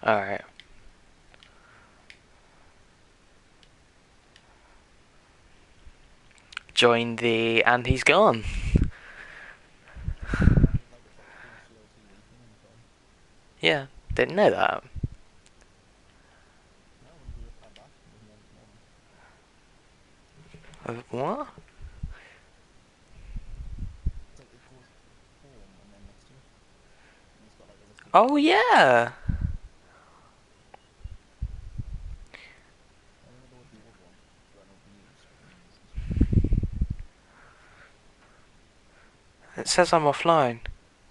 Alright. Join the... and he's gone. Yeah, didn't know that. What? Oh yeah! It says I'm offline,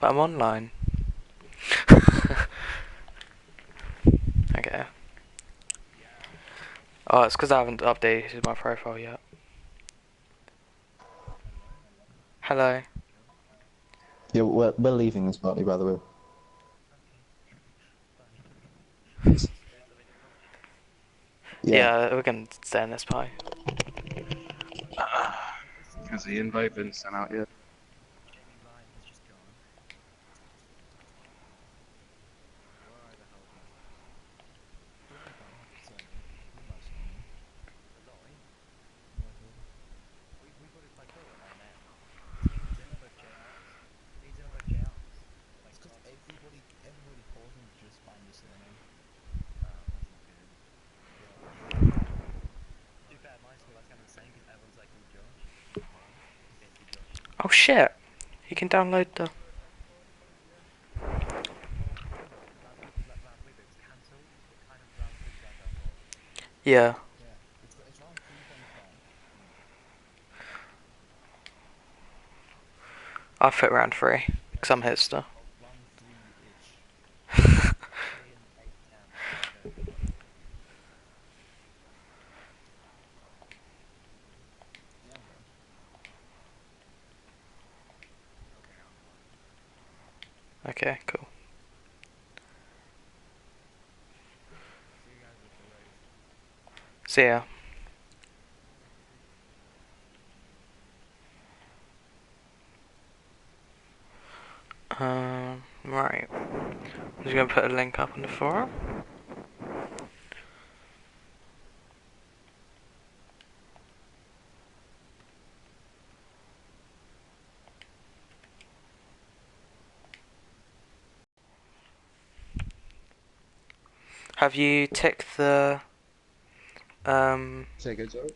but I'm online. Okay. Oh, it's because I haven't updated my profile yet. Hello. Yeah, we're leaving this party, by the way. Yeah. Yeah, we're gonna stay in this pie. Has the invite been sent out yet? Oh shit! You can download the... Yeah. I fit round 3, because I'm hipster. Okay, cool. See ya. Right. I'm just gonna put a link up on the forum. Have you ticked the Say again, sorry?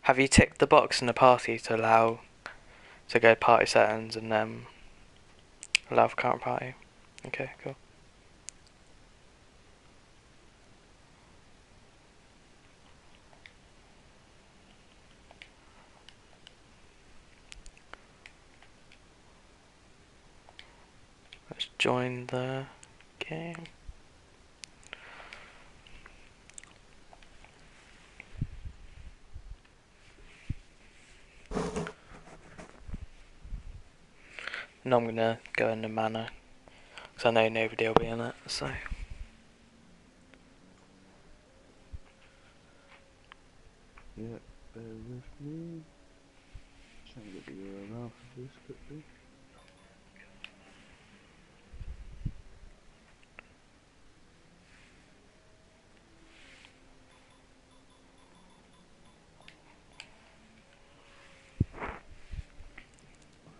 have you ticked the box in the party to allow to go party settings and allow for current party? Okay, cool. Let's join the game. No, I'm gonna go in the manor, because I know nobody will be in it, so... Yeah, bear with me. Trying to get the URL for this quickly.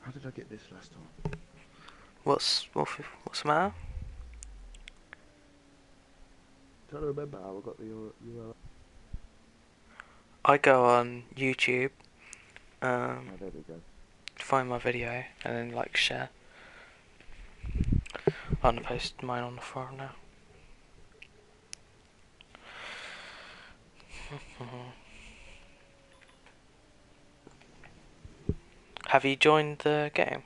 How did I get this last time? What's the matter? Trying to remember how I got the URL. I go on YouTube, Oh, there we go. find my video, and then like share. I'm gonna post mine on the forum now. Have you joined the game?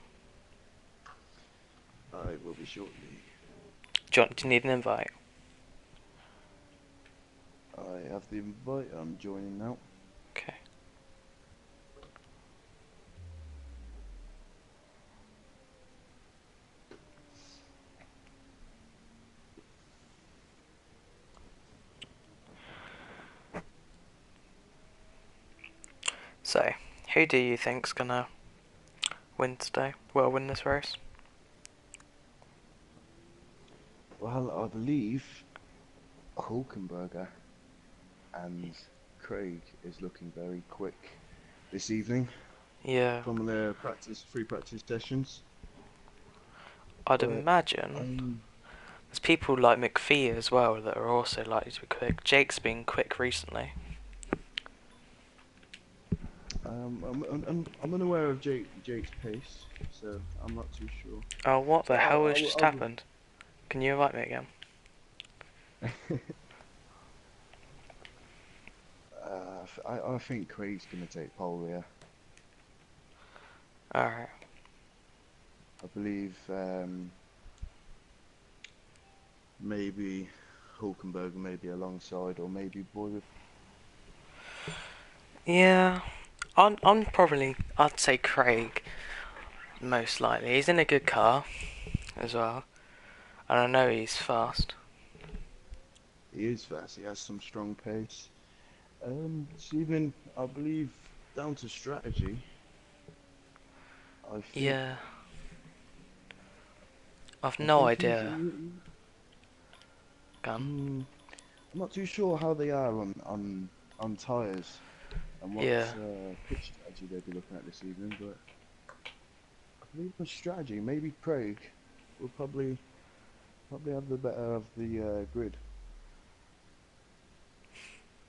I will be shortly. Do you need an invite? I have the invite. I'm joining now. Okay. So, who do you think's gonna win today? Well, win this race. Well, I believe Hulkenberger and Craig is looking very quick this evening Yeah, from their free practice sessions. I'd But imagine there's people like McPhee as well that are also likely to be quick. Jake's been quick recently. I'm unaware of Jake's pace, so I'm not too sure. Oh, what But the hell has just I'll happened? Can you invite me again? I think Craig's gonna take pole here. Alright. I believe maybe Hulkenberg maybe alongside, or maybe Boyd. Yeah, I'd say Craig, most likely. He's in a good car as well, and I know he's fast. He is fast. He has some strong pace. It's even, I believe, down to strategy. I think. Yeah, I've I no think idea. Gun. I'm not too sure how they are on tyres and what Yeah, pit strategy they'll be looking at this evening, but I believe the strategy, maybe Craig will probably have the better of the grid.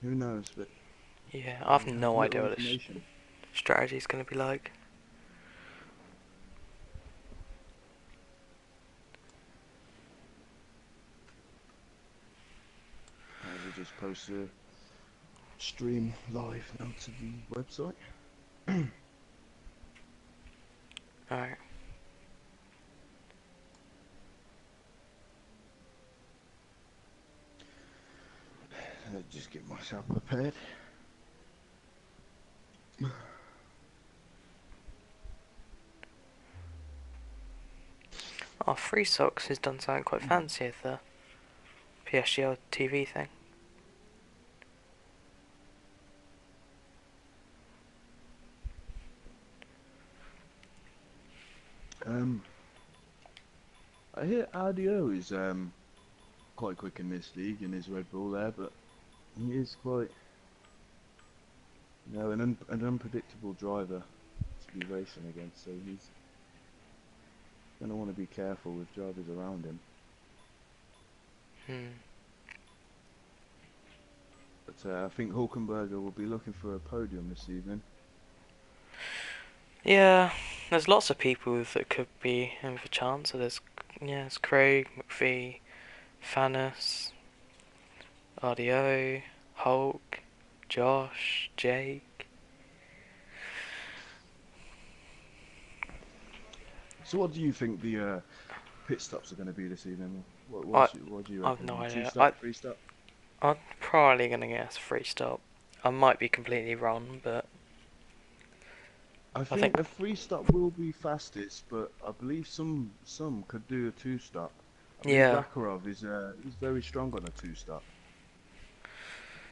Who knows? But yeah, we I've have no little idea what this information. strategy's gonna be like. I will just post a stream live now to the website. Alright. I'll just get myself prepared. Oh, Free Socks has done something quite fancy at the PSGL TV thing. I hear Adio is quite quick in this league in his Red Bull there, but he is quite, an unpredictable driver to be racing against. So he's gonna want to be careful with drivers around him. But I think Hulkenberger will be looking for a podium this evening. Yeah, there's lots of people that could be in for chance. So there's Craig, McPhee, Fanis, RDO, Hulk, Josh, Jake. So what do you think the pit stops are going to be this evening? I What do you I've reckon? no Two idea. stop, three stop? I'm probably gonna guess free stop. I might be completely wrong, but I I think think a three stop will be fastest, but I believe some could do a two stop. I believe yeah, Rakarov is he's very strong on a two stop.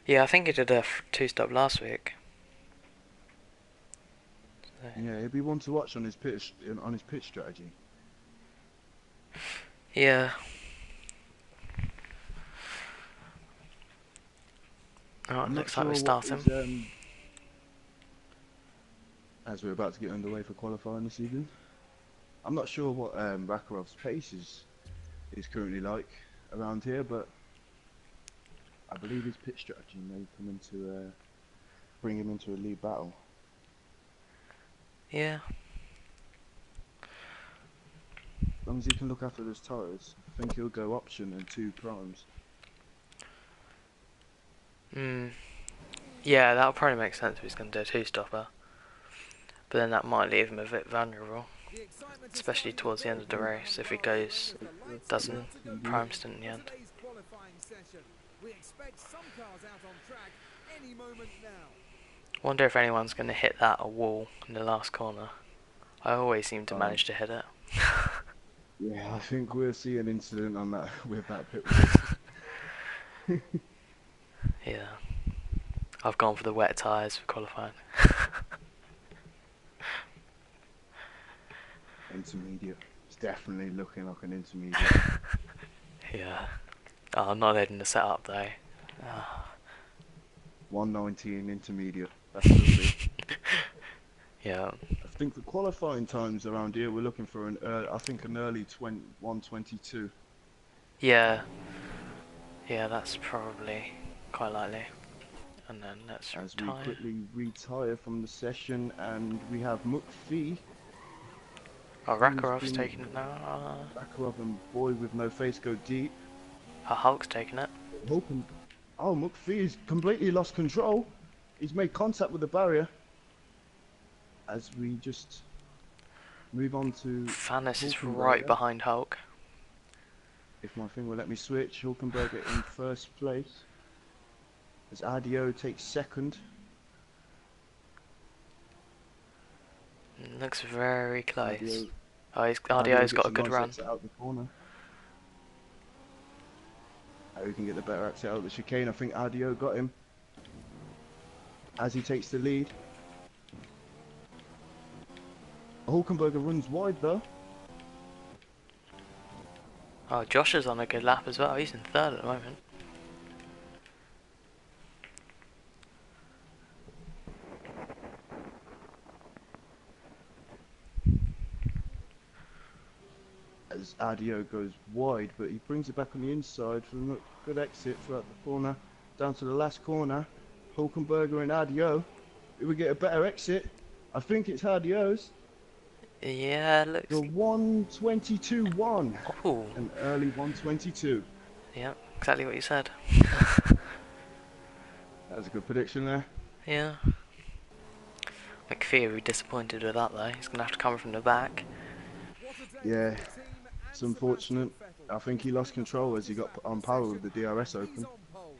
yeah. I think he did a two-stop last week. So, Yeah, he'd be one to watch on his pitch strategy. yeah. Alright, I'm not looks like we're sure what starting. is as we're about to get underway for qualifying this evening. I'm not sure what Rakarov's pace is currently like around here, but I believe his pitch strategy may come into bring him into a lead battle. Yeah. As long as he can look after those tyres, I think he'll go option and two primes. Yeah, that'll probably make sense if he's going to do a two-stopper. But then that might leave him a bit vulnerable. Especially towards the end of the race, if he doesn't prime stint in the end. Wonder if anyone's going to hit a wall in the last corner. I always seem to manage to hit it. Yeah, I think we'll see an incident on that with that pit race. Yeah. I've gone for the wet tyres for qualifying. Intermediate. It's definitely looking like an intermediate. Yeah. Oh, I'm not letting the setup though. 119 intermediate. That's lovely. Yeah. I think the qualifying times around here we're looking for I think an early 122. Yeah. Yeah, that's probably quite likely. And then let's As we retire. quickly retire from the session, and we have McPhee, Oh, who's Rakarov's been taking it now. Bakarov and Boy with no face go deep. Hulk's taking it. Hoping, oh, McPhee's completely lost control. He's made contact with the barrier. As we just move on to Fannis is right Hulkenberger. behind Hulk. If my thing will let me switch, Hulkenberger in first place. As Adio takes second. Looks very close. Adio, Oh, Adio RDO's got gets a a good nice run. exit out the corner. How he can get the better exit out of the chicane. I think Adio got him. As he takes the lead. Hulkenberger runs wide though. Oh, Josh is on a good lap as well. He's in third at the moment. As Adio goes wide, but he brings it back on the inside for a good exit throughout the corner. Down to the last corner. Hulkenberger and Adio. Who will get a better exit? I think it's Adio's. Yeah, The looks. 122-1. Oh, An early 122. yeah, exactly what you said. That was a good prediction there. Yeah. McPhee will be disappointed with that though. He's gonna have to come from the back. Yeah, it's unfortunate. I think he lost control as he got put on power with the DRS open.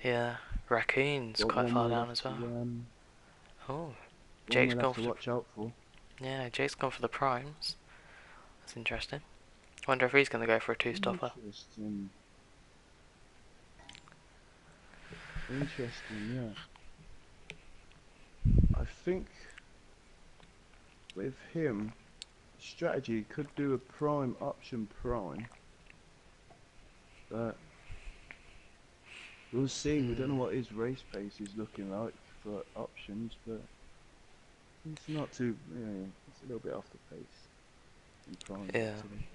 Yeah, Raccoon's Got quite one far we'll down have as to, well. Oh, one Jake's we'll gone have to for the. watch out for. Yeah, Jake's gone for the primes. That's interesting. Wonder if he's gonna go for a two-stopper. Interesting. Interesting, yeah. I think with him, strategy could do a prime option prime, but we'll see. We don't know what his race pace is looking like for options, but it's not too. Yeah, it's a little bit off the pace in prime Yeah. today.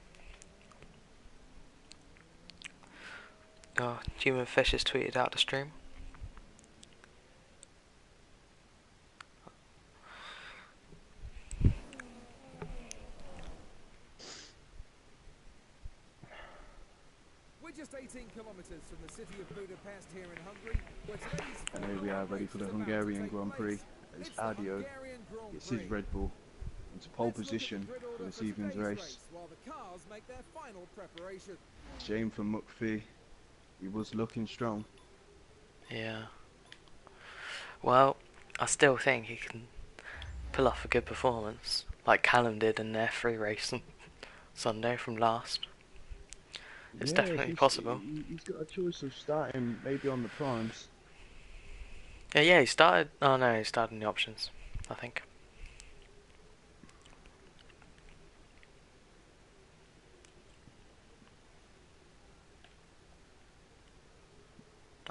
Oh, Human Fish has tweeted out the stream. We're just 18 kilometers from the city of Budapest here in Hungary, where today's And here we are, ready for the Hungarian Grand Prix. As Adio gets his Red Bull into pole position for this evening's race. while the cars make their final preparation. Shame for McPhee. He was looking strong. Yeah. Well, I still think he can pull off a good performance, like Callum did in their free race on Sunday from last. It's definitely possible. He's got a choice of starting maybe on the primes. Yeah, he started. Oh no, he started in the options, I think.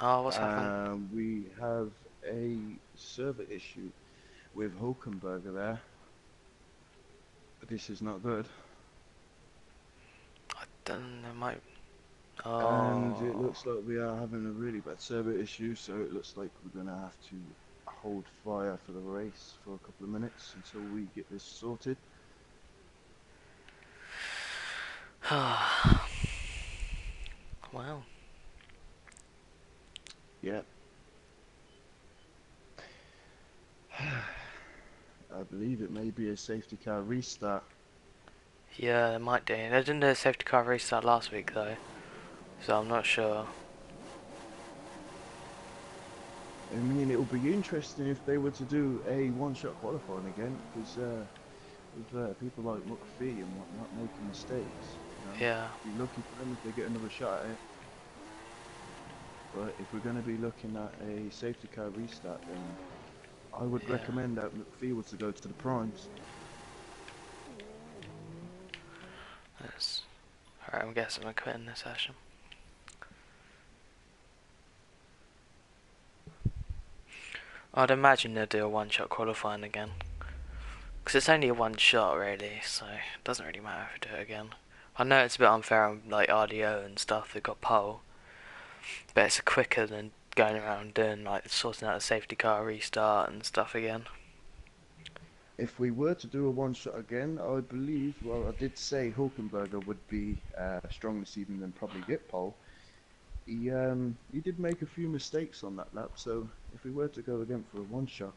Oh, what's happened? We have a server issue with Hulkenberger there. This is not good. I don't know, might. And it Oh. looks like we are having a really bad server issue, so it looks like we're going to have to hold fire for the race for a couple of minutes until we get this sorted. Wow. Yeah. I believe it may be a safety car restart. Yeah, they might do. They didn't do a safety car restart last week though, so I'm not sure. I mean, it would be interesting if they were to do a one-shot qualifying again, because with people like McPhee and whatnot making mistakes, Yeah. be lucky for them if they get another shot at it. But if we're going to be looking at a safety car restart, then I would recommend that McPhee was to go to the primes. That's... Alright, I'm guessing we're quitting this session. I'd imagine they'll do a one-shot qualifying again. Because it's only a one shot really, so it doesn't really matter if we do it again. I know it's a bit unfair on like RDO and stuff that got pole, but it's quicker than going around doing like sorting out a safety car restart and stuff again. If we were to do a one shot again, I believe, well, I did say Hulkenberger would be strong this evening and probably get pole. He did make a few mistakes on that lap, so if we were to go again for a one shot,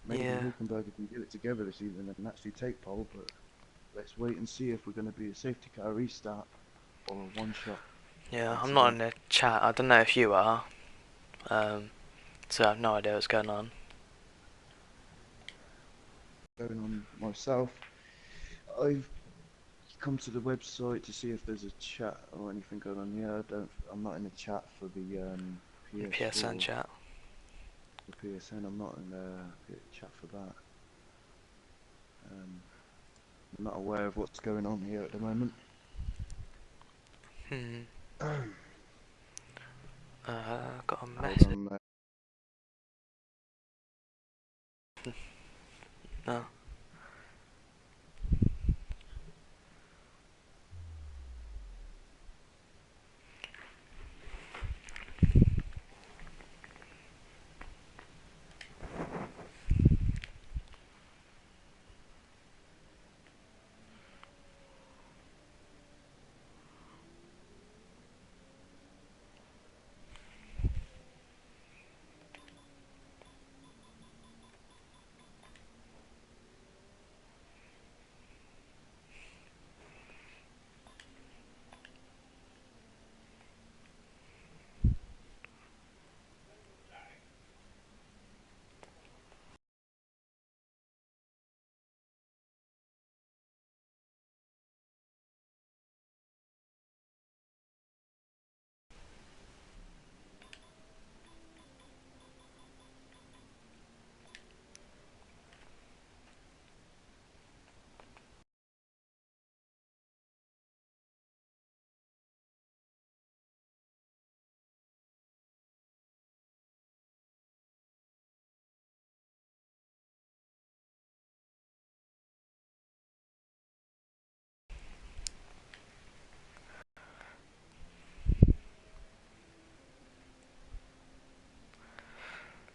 maybe Yeah. Hulkenberger can get it together this evening and actually take pole, but let's wait and see if we're going to be a safety car restart or a one shot. Yeah, I'm not in the chat. I don't know if you are. So I have no idea what's going on. Going on myself, I've come to the website to see if there's a chat or anything going on here. I'm not in the chat for the PSN chat. The PSN. I'm not in the chat for that. I'm not aware of what's going on here at the moment. Got a Hold message. on, No.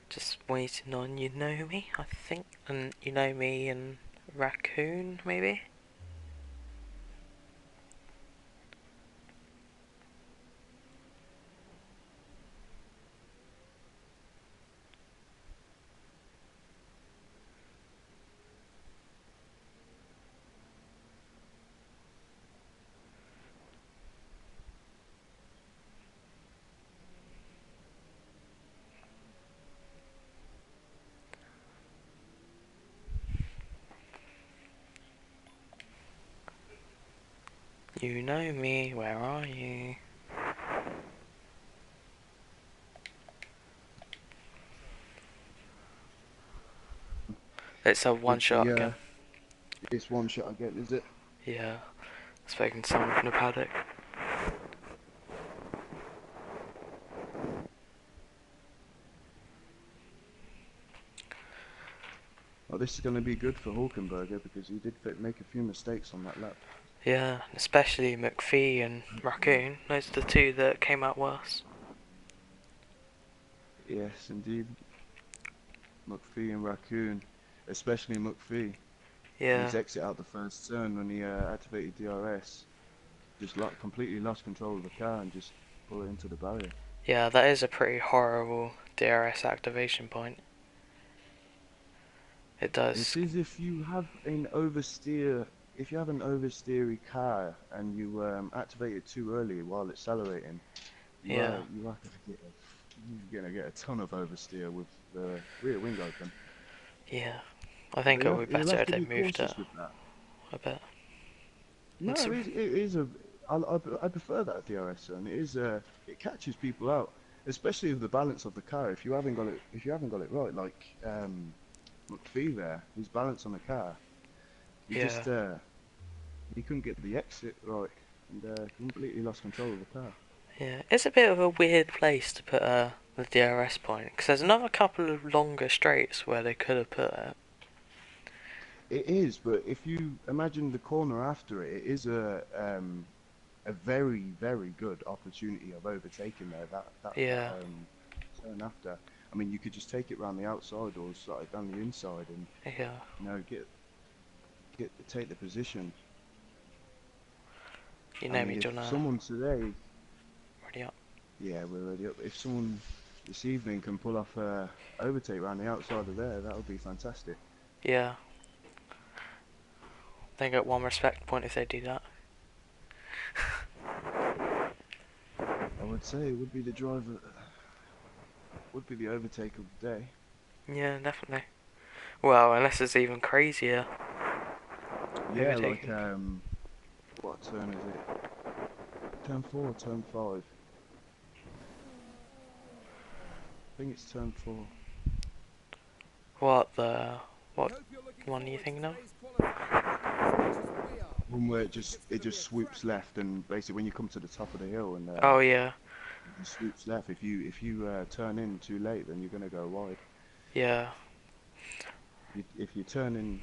Just waiting on You Know Me, I think. And You Know Me and Raccoon, maybe? You know me, where are you? It's a one shot again. it's one shot again, is it? Yeah. Spoken to someone from the paddock. Well, this is going to be good for Hulkenberger because he did make a few mistakes on that lap. Yeah, especially McPhee and Raccoon. Those are the two that came out worse. Yes, indeed. McPhee and Raccoon, especially McPhee. Yeah. His exit out the first turn when he activated DRS, just completely lost control of the car and just pulled it into the barrier. Yeah, that is a pretty horrible DRS activation point. It does. It is if you have an oversteer, if you have an oversteery car and you activate it too early while accelerating, Yeah. you are you're gonna get a ton of oversteer with the rear wing open. Yeah. I think it would be You'll better have if to they be moved it cautious with that. a bit. No, it is a. I prefer that DRS zone. It is it catches people out, especially with the balance of the car. If you haven't got it right, like McPhee there, his balance on the car, he Yeah. just he couldn't get the exit right, and completely lost control of the car. Yeah, it's a bit of a weird place to put the DRS point, because there's another couple of longer straights where they could have put it. It is, but if you imagine the corner after it, it is a very, very good opportunity of overtaking there. That Yeah. turn after. I mean, you could just take it round the outside or slide down the inside, and Yeah. you know take the position. You I know mean, me, if John. someone today, Ready up. yeah, we're already up. If someone this evening can pull off a overtake round the outside of there, that would be fantastic. Yeah. They get one respect point if they do that. I would say it would be the driver, would be the overtake of the day. Yeah, definitely. Well, unless it's even crazier. Yeah, like Overtaking. what turn is it? Turn 4, turn 5. I think it's turn 4. What We hope you're looking one are you forward to thinking of? today's qualifying as much as we are. One where it It's just gonna be a swoops cracking left, and basically when you come to the top of the hill, and Oh yeah. it just swoops left. If you turn in too late, then you're gonna go wide. Yeah. If you turn in,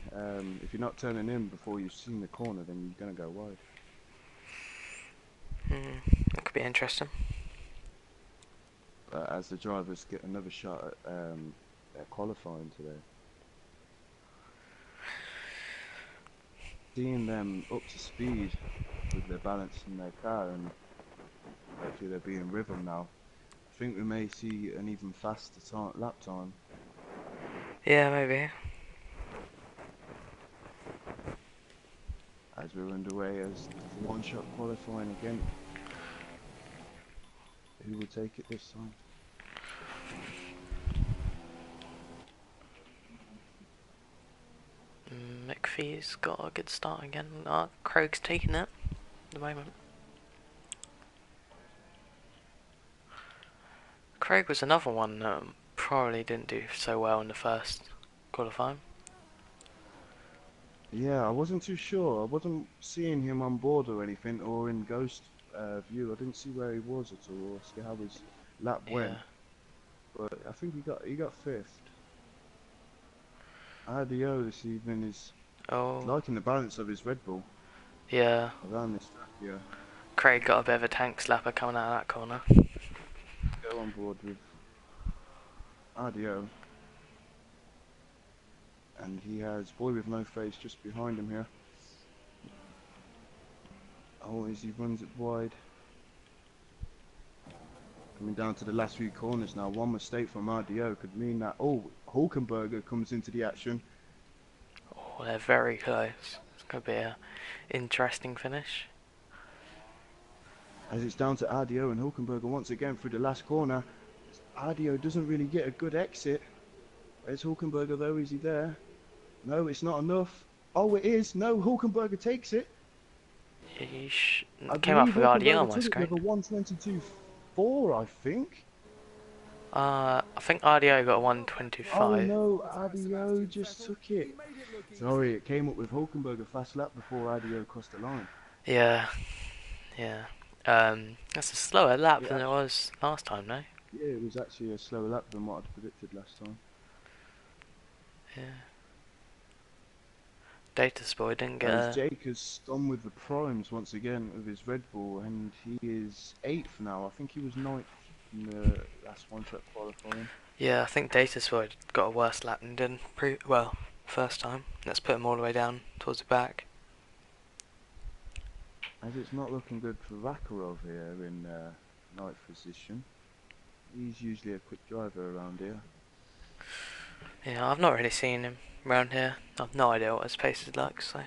if you're not turning in before you've seen the corner, then you're gonna go wide. That could be interesting. As the drivers get another shot at their qualifying today, seeing them up to speed with their balance in their car, and hopefully they'll be in rhythm now. I think we may see an even faster lap time. Yeah, maybe. As we're underway as one-shot qualifying again. Who will take it this time? McPhee's got a good start again. Craig's taking it at the moment. Craig was another one that probably didn't do so well in the first qualifying. Yeah, I wasn't too sure. I wasn't seeing him on board or anything, or in ghost view. I didn't see where he was at all, or see how his lap Yeah. went. But I think he got fifth. RDO this evening is Oh. liking the balance of his Red Bull Yeah. around this track here. Craig got a bit of a tank slapper coming out of that corner. Go on board with RDO. And he has Boy with No Face just behind him here. Oh, as he runs it wide. Coming down to the last few corners now. One mistake from RDO could mean that, Hulkenberger comes into the action. Oh, they're very close. It's going to be a interesting finish. As it's down to RDO and Hulkenberger once again through the last corner. RDO doesn't really get a good exit. Where's Hulkenberger though? Is he there? No, it's not enough. Oh, it is. No, Hulkenberger takes it. He I came up believe with RDO on Hulkenberger my took it with screen. a 122.4, I think. I think RDO got a Oh 125. no, RDO just took it. Sorry, it came up with Hulkenberger fast lap before RDO crossed the line. Yeah. Yeah. That's a slower lap Yeah, than it was last time, no? yeah, it was actually a slower lap than what I'd predicted last time. Yeah. Data Spoy didn't get As a... Jake has gone with the primes once again with his Red Bull, and he is 8th now. I think he was 9th in the last one-track qualifying. Yeah, I think Data Spoy got a worse lap than did first time. Let's put him all the way down towards the back. As it's not looking good for Vakarov here in 9th position. He's usually a quick driver around here. Yeah, I've not really seen him around here. I've no idea what his pace is like, so...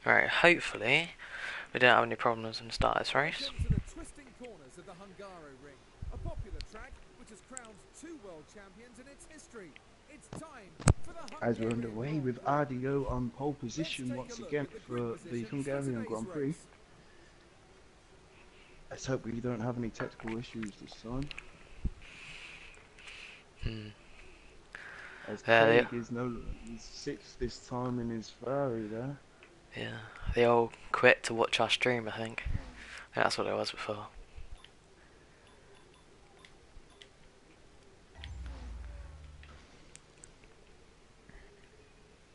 Alright, hopefully we don't have any problems when we start this race. Welcome to the twisting corners of the Hungaroring, a popular track which has crowned 2 world champions in its history. It's time for the As we're Hungarian underway with Grand Prix. RDO on pole position Let's take once a look again at the for grid the positions for Hungarian today's Grand Prix. race. Let's hope we don't have any technical issues this time. As Yeah, Craig is he's sixth this time in his Ferrari there. yeah. They all quit to watch our stream, I think. That's what it was before.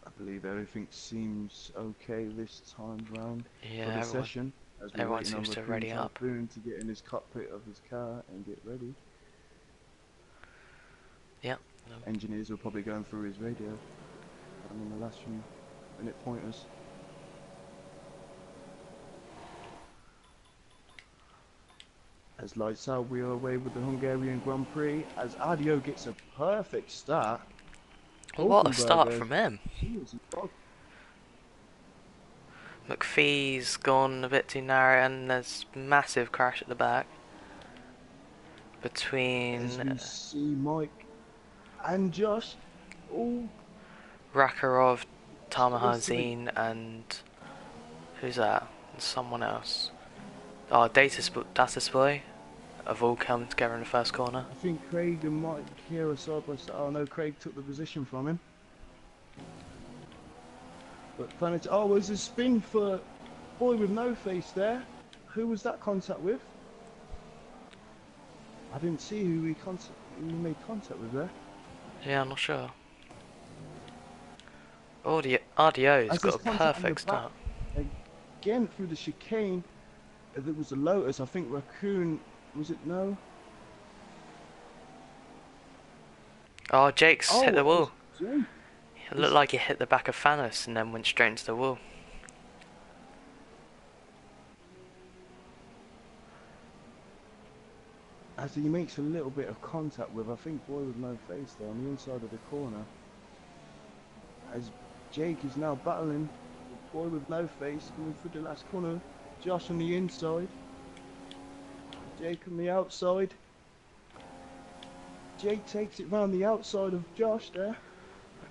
I believe everything seems okay this time round Yeah, for the everyone, session. As we're everyone waiting on seems to Raccoon ready up. Typhoon to get in his cockpit of his car and get ready. Yep. Engineers are probably going through his radio. And in the last few minute pointers. As lights out, we are away with the Hungarian Grand Prix. As Adio gets a perfect start. What a start Hulkenberg from him. is McPhee's gone a bit too narrow, and there's massive crash at the back between as we see Mike and Josh. Oh, Rakarov, Listening. Tamahazine, and who's that? And someone else. Oh, Data Display have all come together in the first corner. I think Craig and Mike here are side by side. Oh no, Craig took the position from him. But Planet, oh, there's a spin for boy with no face there. Who was that contact with? I didn't see who he made contact with there. Yeah, I'm not sure. RDO's As got a there's contact in the perfect back, start. again through the chicane. There was a Lotus. I think Raccoon. Was it no? Oh, Jake's hit the it wall. was Jake. It looked like he hit the back of Thanos and then went straight into the wall. As he makes a little bit of contact with, I think, boy with no face there on the inside of the corner. As Jake is now battling with boy with no face coming through the last corner. Josh on the inside. Jake on the outside. Jake takes it round the outside of Josh there.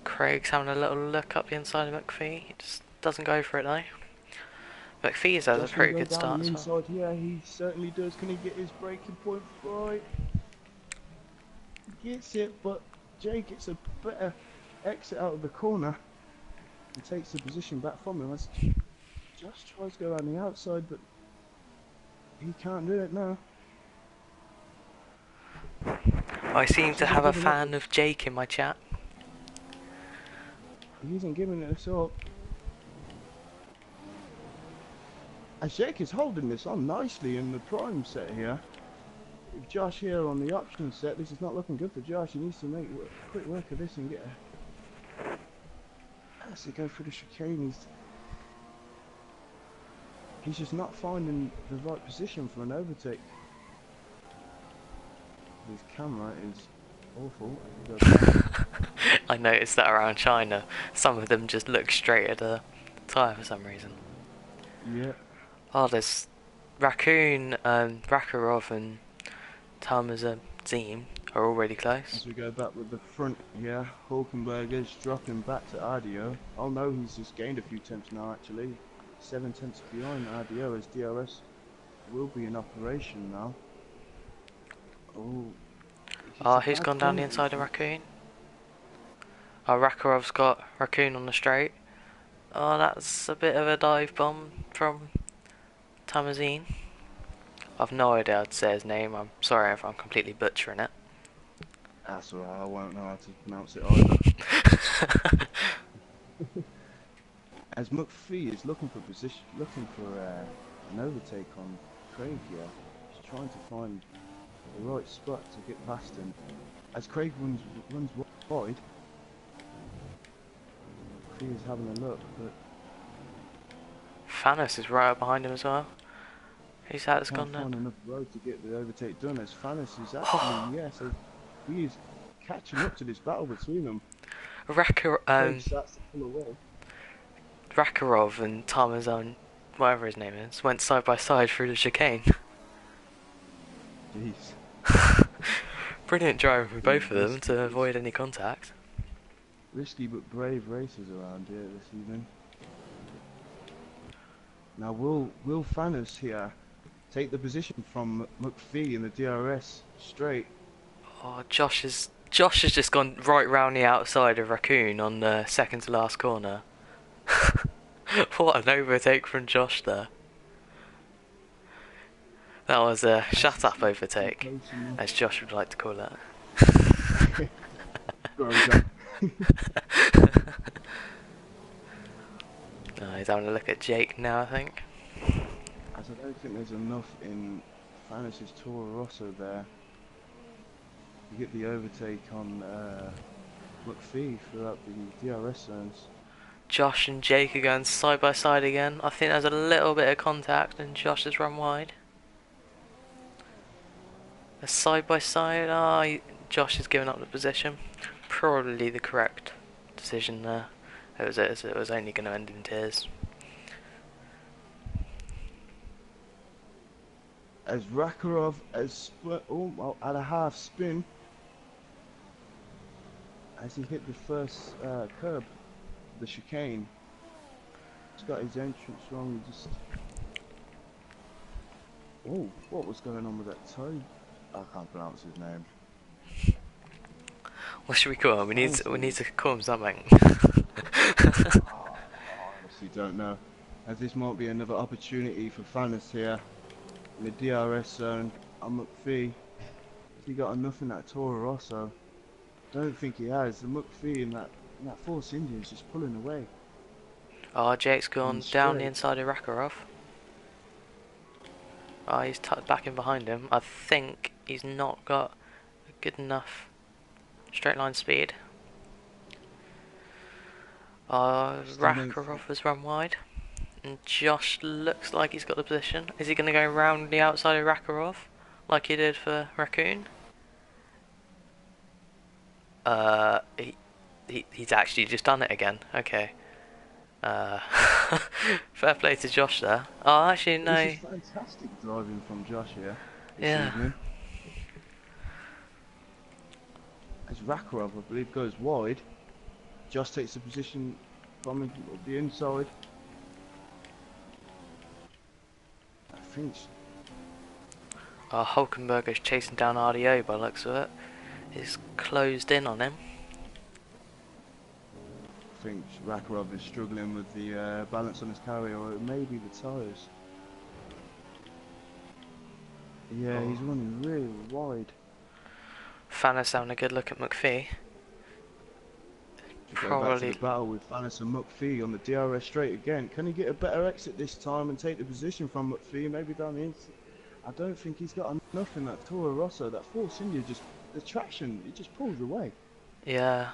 Craig's having a little look up the inside of McPhee. He just doesn't go for it though. McPhee's has a Josh pretty will go good down start the as well. inside. Yeah, he certainly does. Can he get his braking point right? He gets it, but Jake gets a better exit out of the corner and takes the position back from him. As Josh tries to go around the outside, but he can't do it now. I seem to have a fan of Jake in my chat. He isn't giving it up. As Jake is holding this on nicely in the prime set here. With Josh here on the option set, this is not looking good for Josh. He needs to make quick work of this and get a... As they go through the chicane, he's just not finding the right position for an overtake. His camera is awful. I noticed that around China, some of them just look straight at the tyre for some reason. Yeah. Oh, there's Raccoon, Rakarov and Tamazine are all really close. As we go back with the front here, Hulkenberg is dropping back to Adio. Oh no, he's just gained a few tenths now actually. 7 tenths behind Adio as DRS will be in operation now. Oh, Who's gone down the inside of Raccoon? Oh, Rakarov's got Raccoon on the straight. Oh, that's a bit of a dive bomb from Tamazine. I've no idea how to say his name. I'm sorry if I'm completely butchering it. That's alright, I won't know how to pronounce it either. As McPhee is looking for position, an overtake on Craig here. He's trying to find the right spot to get past him. As Craig runs wide, McPhee is having a look, but Thanos is right up behind him as well. Who's that that's can't gone find down? enough road to get the overtake done. As Thanos is actually, so he is catching up to this battle between them. Craig starts to pull away. Rakarov and Tamazine, whatever his name is, went side by side through the chicane. Jeez. Brilliant driving from both of them to avoid any contact. Risky but brave races around here this evening. Now will Thanos here take the position from McPhee in the DRS straight. Oh, Josh has just gone right round the outside of Raccoon on the second to last corner. What an overtake from Josh there. That was a shut up overtake, as Josh would like to call it. Sorry, John. He's having a look at Jake now, I think. As I don't think there's enough in Fantas's Toro Rosso there to get the overtake on McPhee throughout the DRS zones. Josh and Jake are going side by side again. I think there's a little bit of contact and Josh has run wide. A side by side. Josh has given up the position. Probably the correct decision there. It was only going to end in tears. As Rakarov has at a half spin as he hit the first curb, the chicane. He's got his entrance wrong. He just what was going on with that toe? I can't pronounce his name. What should we call him? We need to call him something. I honestly don't know. As this might be another opportunity for Fanis here in the DRS zone. I'm McPhee. Has he got enough in that Toro Rosso? Don't think he has. The McPhee in that Force India is just pulling away. Oh, Jake's gone down the inside of Rakarov. Oh, he's tucked back in behind him. I think he's not got a good enough straight line speed. Rakarov has run wide. And Josh looks like he's got the position. Is he going to go round the outside of Rakarov like he did for Raccoon? He's actually just done it again. Okay. Fair play to Josh there. Oh, actually no. This is fantastic driving from Josh here. Yeah. Evening. As Rakarov, I believe, goes wide. Josh takes the position from the inside. I think. Hulkenberger's chasing down RDO by the looks of it. He's closed in on him. I think Rakarov is struggling with the balance on his carry, or it may be the tyres. Yeah, he's running really wide. Fanis having a good look at McPhee. Go back to the battle with Fanis and McPhee on the DRS straight again. Can he get a better exit this time and take the position from McPhee? Maybe down the inside. I don't think he's got enough in that Toro Rosso. That Force India just, the traction, it just pulls away. Yeah.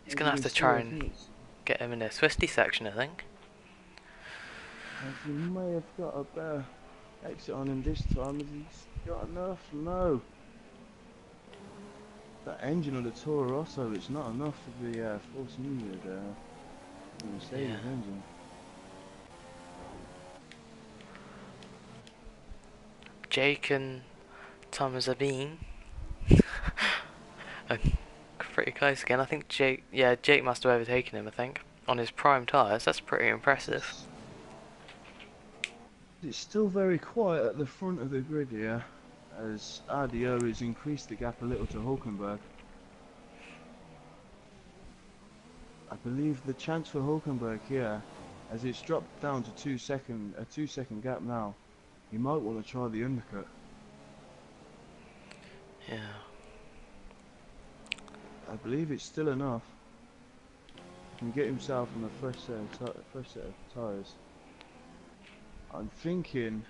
He's going to have to try and get him in a twisty section, I think. As he may have got a better exit on him this time. Has he got enough? No. That engine on the Toro Rosso, it's not enough for the Force India there. The Mercedes engine. Jake and Thomas Abin are pretty close again. I think Jake must have overtaken him, I think, on his prime tyres. That's pretty impressive. It's still very quiet at the front of the grid here, as RDO has increased the gap a little to Hulkenberg. I believe the chance for Hulkenberg here, as it's dropped down to a 2 second gap now, he might want to try the undercut. Yeah. I believe it's still enough. He can get himself on a fresh set of tyres. I'm thinking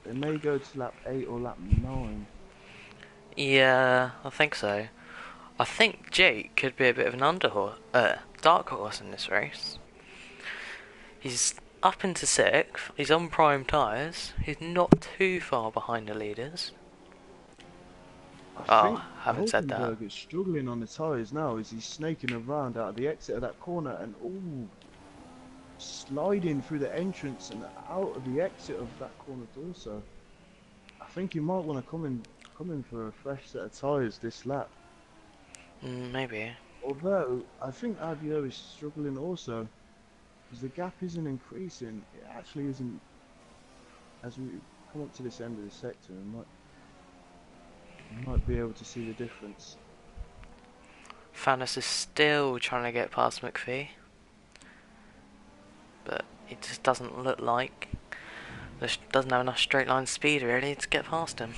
they may go to lap 8 or lap 9. Yeah, I think so. I think Jake could be a bit of an dark horse in this race. He's up into 6th, he's on prime tyres, he's not too far behind the leaders. Having said that, Hulkenberg is struggling on the tyres now as he's snaking around out of the exit of that corner and sliding through the entrance and out of the exit of that corner also. I think he might want to come in for a fresh set of tyres this lap. Maybe. Although I think RDO is struggling also, because the gap isn't increasing. It actually isn't, as we come up to this end of the sector and might be able to see the difference. Thanos is still trying to get past McPhee, but it just doesn't look like. Doesn't have enough straight line speed really to get past him.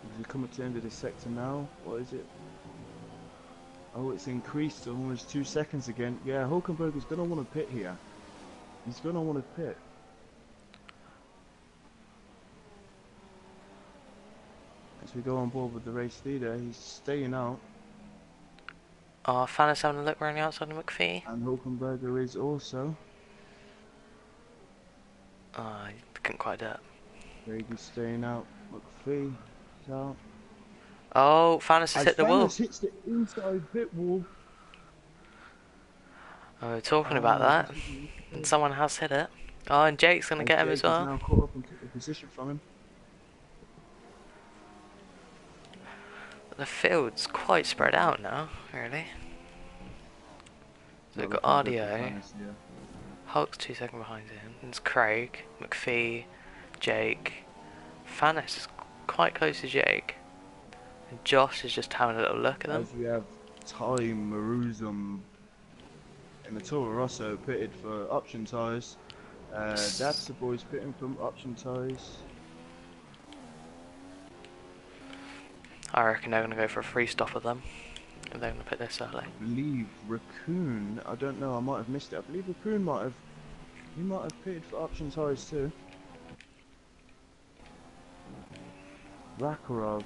As we come up to the end of this sector now, what is it? Oh, it's increased to almost 2 seconds again. Yeah, Hulkenberg is going to want to pit here. He's going to want to pit. As we go on board with the race leader, he's staying out. Oh, Thanos having a look around the outside of McPhee. And Hulkenberger is also. Oh, he couldn't quite do it. Brady's staying out. McPhee is out. Oh, Thanos has hit the wall. Thanos hits the inside pit wall. Oh, talking about that. And someone has hit it. Oh, and Jake's going to get him as well. He's now caught up and took the position from him. The field's quite spread out now, really. So we've got RDO. Hulk's 2 seconds behind him. It's Craig, McPhee, Jake. Thanos is quite close to Jake. And Josh is just having a little look at them. As we have Ty Maruzum in the Toro Rosso pitted for option tyres. That's the boys pitting from option tyres. I reckon they're going to go for a free stop of them. If they're going to pit this early. I believe Raccoon, I don't know, I might have missed it. I believe Raccoon might have pitted for option tyres too. Rakarov,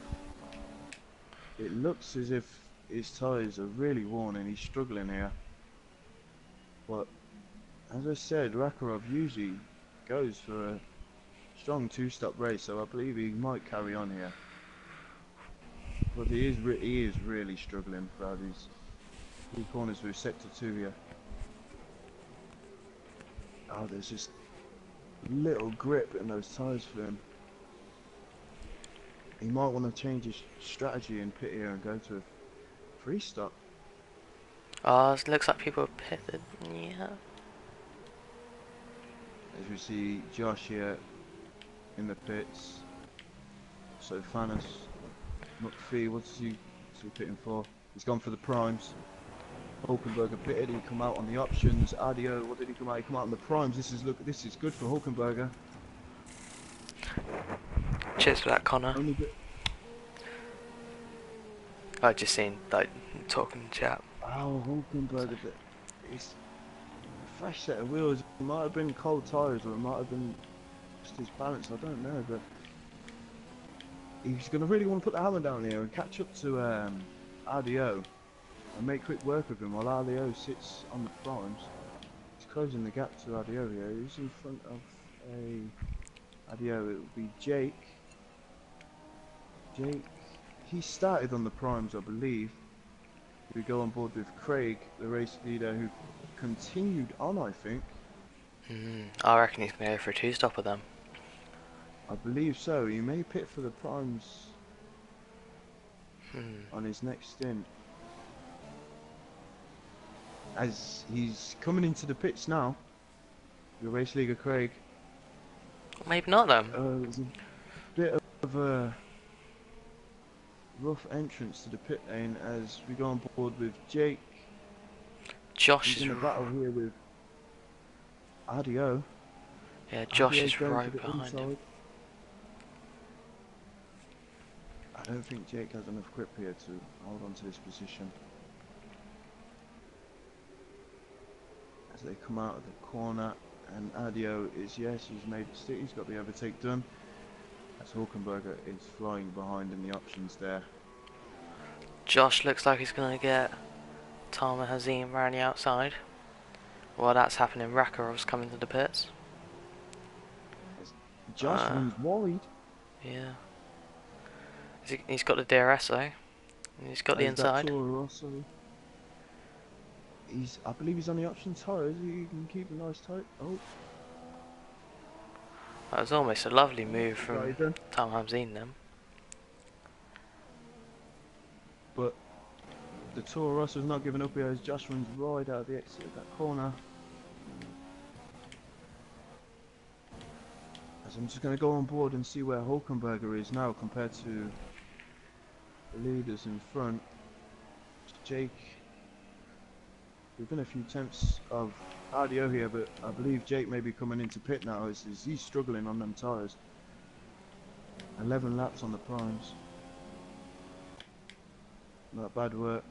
it looks as if his tyres are really worn and he's struggling here. But as I said, Rakarov usually goes for a strong 2-stop race, so I believe he might carry on here. But he is really struggling throughout these 3 corners with sector 2 here. Oh, there's just little grip in those tyres for him. He might want to change his strategy and pit here and go to a free stop. Oh, it looks like people are pitted. Yeah. As we see Josh here in the pits. So Thanos, McPhee, what's he pitting for? He's gone for the primes. Hulkenberger pitted, he come out on the options. Adio, what did he come out? He come out on the primes. This is good for Hulkenberger. Cheers for that, Connor. I just seen like talking in chat. Oh, Hulkenberger, he's a fresh set of wheels. It might have been cold tyres or it might have been just his balance. I don't know, but he's going to really want to put the hammer down here and catch up to RDO and make quick work of him while RDO sits on the primes. He's closing the gap to RDO here. He's in front of a RDO. It will be Jake. He started on the primes, I believe. We go on board with Craig, the race leader, who continued on, I think. I reckon he's going to go for a 2-stop with them. I believe so. He may pit for the primes on his next stint. As he's coming into the pits now, the race leader Craig. Maybe not then. It's a bit of a rough entrance to the pit lane as we go on board with Jake. Josh He's is in a battle here with Adio. Yeah, Josh Adio's is going right to the behind him. inside. I don't think Jake has enough grip here to hold on to this position. As they come out of the corner, and Adio is, yes, he's made the stick, he's got the overtake done. As Hulkenberger is flying behind in the options there. Josh looks like he's going to get Tama Hazim around the outside. While that's happening, Rakarov's coming to the pits. Josh runs wide. Yeah. He's got the DRS though. He's got the inside. I believe he's on the option tyres. He can keep a nice tight. Oh. That was almost a lovely move from Tom Hamzin then. But the Toro Rosso's not giving up here as Josh runs right out of the exit of that corner. As So I'm just going to go on board and see where Hulkenberger is now compared to the leaders in front. Jake, there've been a few attempts of cardio here, but I believe Jake may be coming into pit now as he's struggling on them tyres. 11 laps on the primes. Not bad work.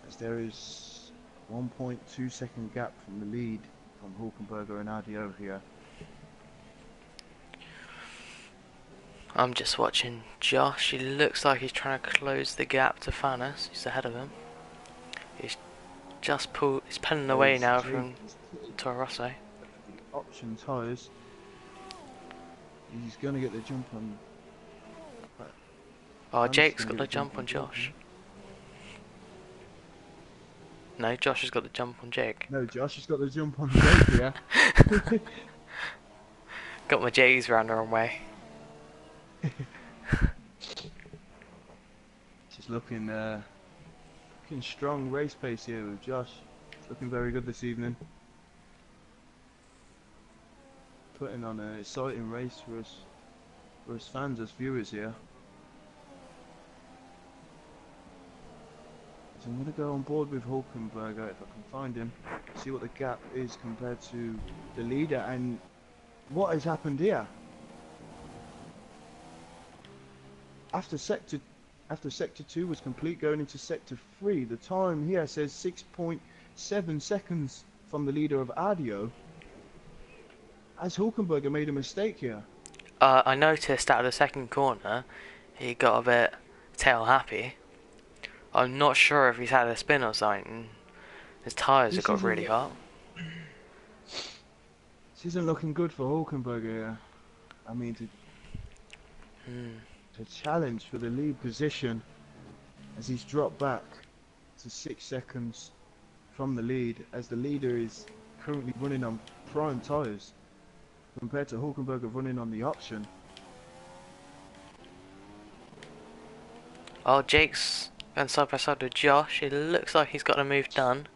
As there is 1.2 second gap from the lead from Hulkenberger and RDO here. I'm just watching Josh. He looks like he's trying to close the gap to Fanis. He's ahead of him. He's just pulled. He's pulling away now from Toro Rosso. Option tyres. He's going to get the jump on. Oh, Jake's got the jump on Josh. No, Josh has got the jump on Jake. No, Josh has got the jump on Jake here. Got my J's round the wrong way. Just looking strong race pace here with Josh. Looking very good this evening. Putting on an exciting race for us fans, as viewers here. So I'm going to go on board with Hulkenberger if I can find him. See what the gap is compared to the leader and what has happened here. After sector 2 was complete, going into sector 3, the time here says 6.7 seconds from the leader of Adio. Has Hulkenberger made a mistake here? I noticed out of the second corner, he got a bit tail happy. I'm not sure if he's had a spin or something. His tyres have got really hot. This isn't looking good for Hulkenberger here. I mean, to challenge for the lead position as he's dropped back to 6 seconds from the lead, as the leader is currently running on prime tyres compared to Hulkenberger running on the option. Oh, Jake's going side by side with Josh. It looks like he's got a move done,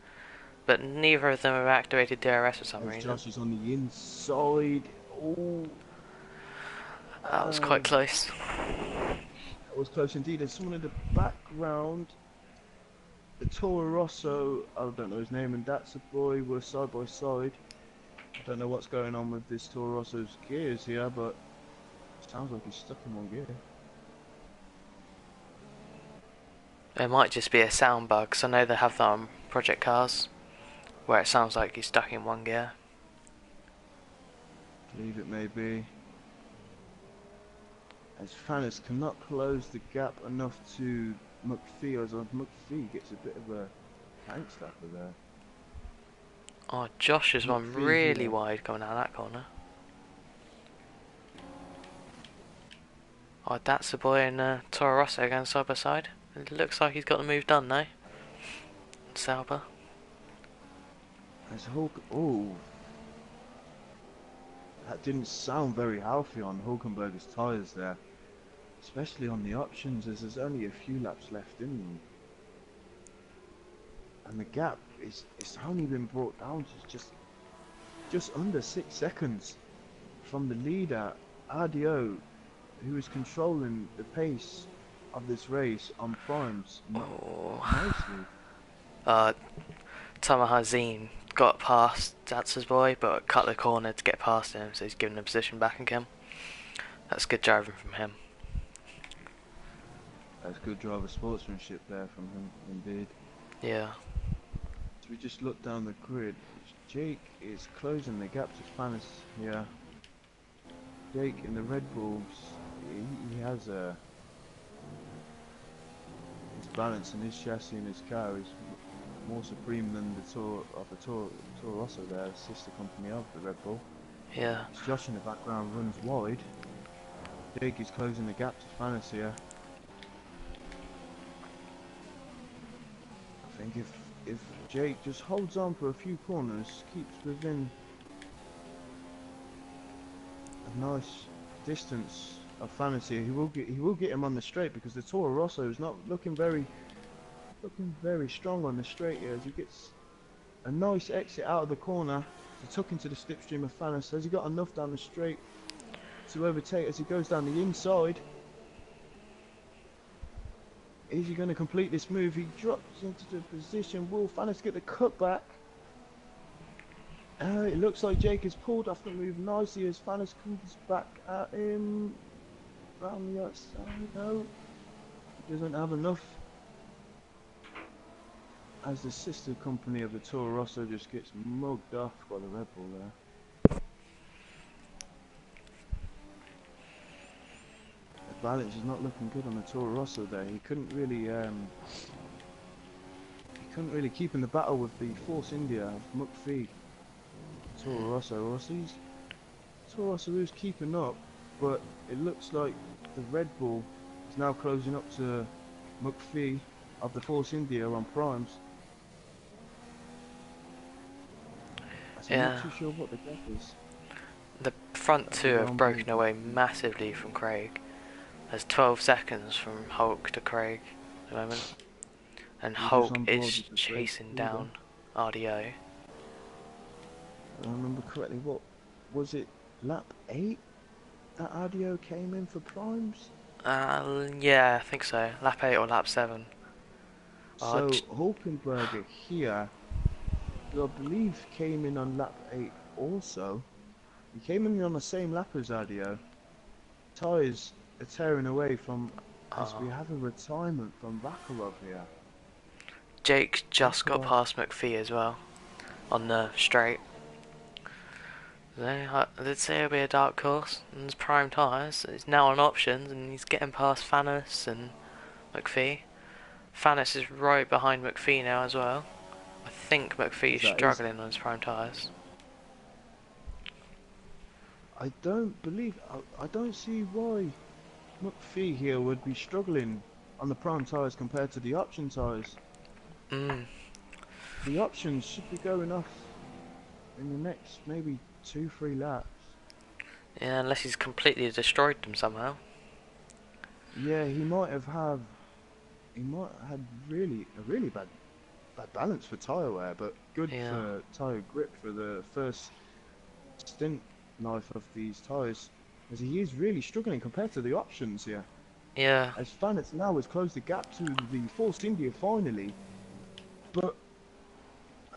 but neither of them have activated DRS for some reason. Josh is on the inside. Oh, that was quite close. That was close indeed. There's someone in the background. The Toro Rosso, I don't know his name, and that's a boy. Were side by side. I don't know what's going on with this Toro Rosso's gears here, but it sounds like he's stuck in one gear. It might just be a sound bug, because I know they have that on project cars, where it sounds like he's stuck in one gear. I believe it may be. As Fanis cannot close the gap enough to McPhee, as McPhee gets a bit of a angst after there. Oh, Josh has run really wide going out of that corner. Oh, that's the boy in Toro Rosso going side by side. It looks like he's got the move done though. Sauber. As oh, that didn't sound very healthy on Hulkenberger's tyres there, especially on the options, as there's only a few laps left in them, and the gap is it's only been brought down to just under 6 seconds from the leader RDO, who is controlling the pace of this race on primes nicely. Tamahazine got past Datz's boy, but cut the corner to get past him, so he's given the position back again. That's good driving from him. That's good driver sportsmanship there from him, indeed. Yeah. So we just look down the grid. Jake is closing the gap to Fanis here. Jake in the Red Bulls, he has his balance in his chassis and his car is more supreme than the Toro Rosso there, sister company of the Red Bull. Yeah. As Josh in the background runs wide. Jake is closing the gap to Fanis here. I think if Jake just holds on for a few corners, keeps within a nice distance of Fanis here, he will get him on the straight, because the Toro Rosso is not looking very strong on the straight here, as he gets a nice exit out of the corner He took into the slipstream of Thanos. Has he got enough down the straight to overtake as he goes down the inside? Is he going to complete this move? He drops into the position. Will Thanos get the cutback? It looks like Jake has pulled off the move nicely as Thanos comes back at him. Round the outside. No, he doesn't have enough. As the sister company of the Toro Rosso just gets mugged off by the Red Bull there. The balance is not looking good on the Toro Rosso there. He couldn't really keep in the battle with the Force India of McPhee. Toro Rosso is keeping up, but it looks like the Red Bull is now closing up to McPhee of the Force India on primes. So I'm not too sure what the gap is. The front two have broken away massively from Craig. There's 12 seconds from Hulk to Craig at the moment. And Hulk is chasing down RDO. If I remember correctly, what was it, lap 8 that RDO came in for primes? Yeah, I think so. Lap 8 or lap 7. So Hulkenberger here, who I believe came in on lap 8 also. He came in on the same lap as RDO. Tyres are tearing away from, as we have a retirement from Vakarov here. Jake just got past McPhee as well on the straight. I did say it'll be a dark course, and there's prime tyres. It's now on options, and he's getting past Thanos and McPhee. Thanos is right behind McPhee now as well. I think McPhee is struggling on his prime tyres. I don't see why McPhee here would be struggling on the prime tyres compared to the option tyres. The options should be going off in the next maybe 2-3 laps. Yeah, unless he's completely destroyed them somehow. Yeah, he might have had a really bad balance for tyre wear, but good for tyre grip for the first stint life of these tyres, as he is really struggling compared to the options here. Yeah. As Thanos now has closed the gap to the Force India finally, but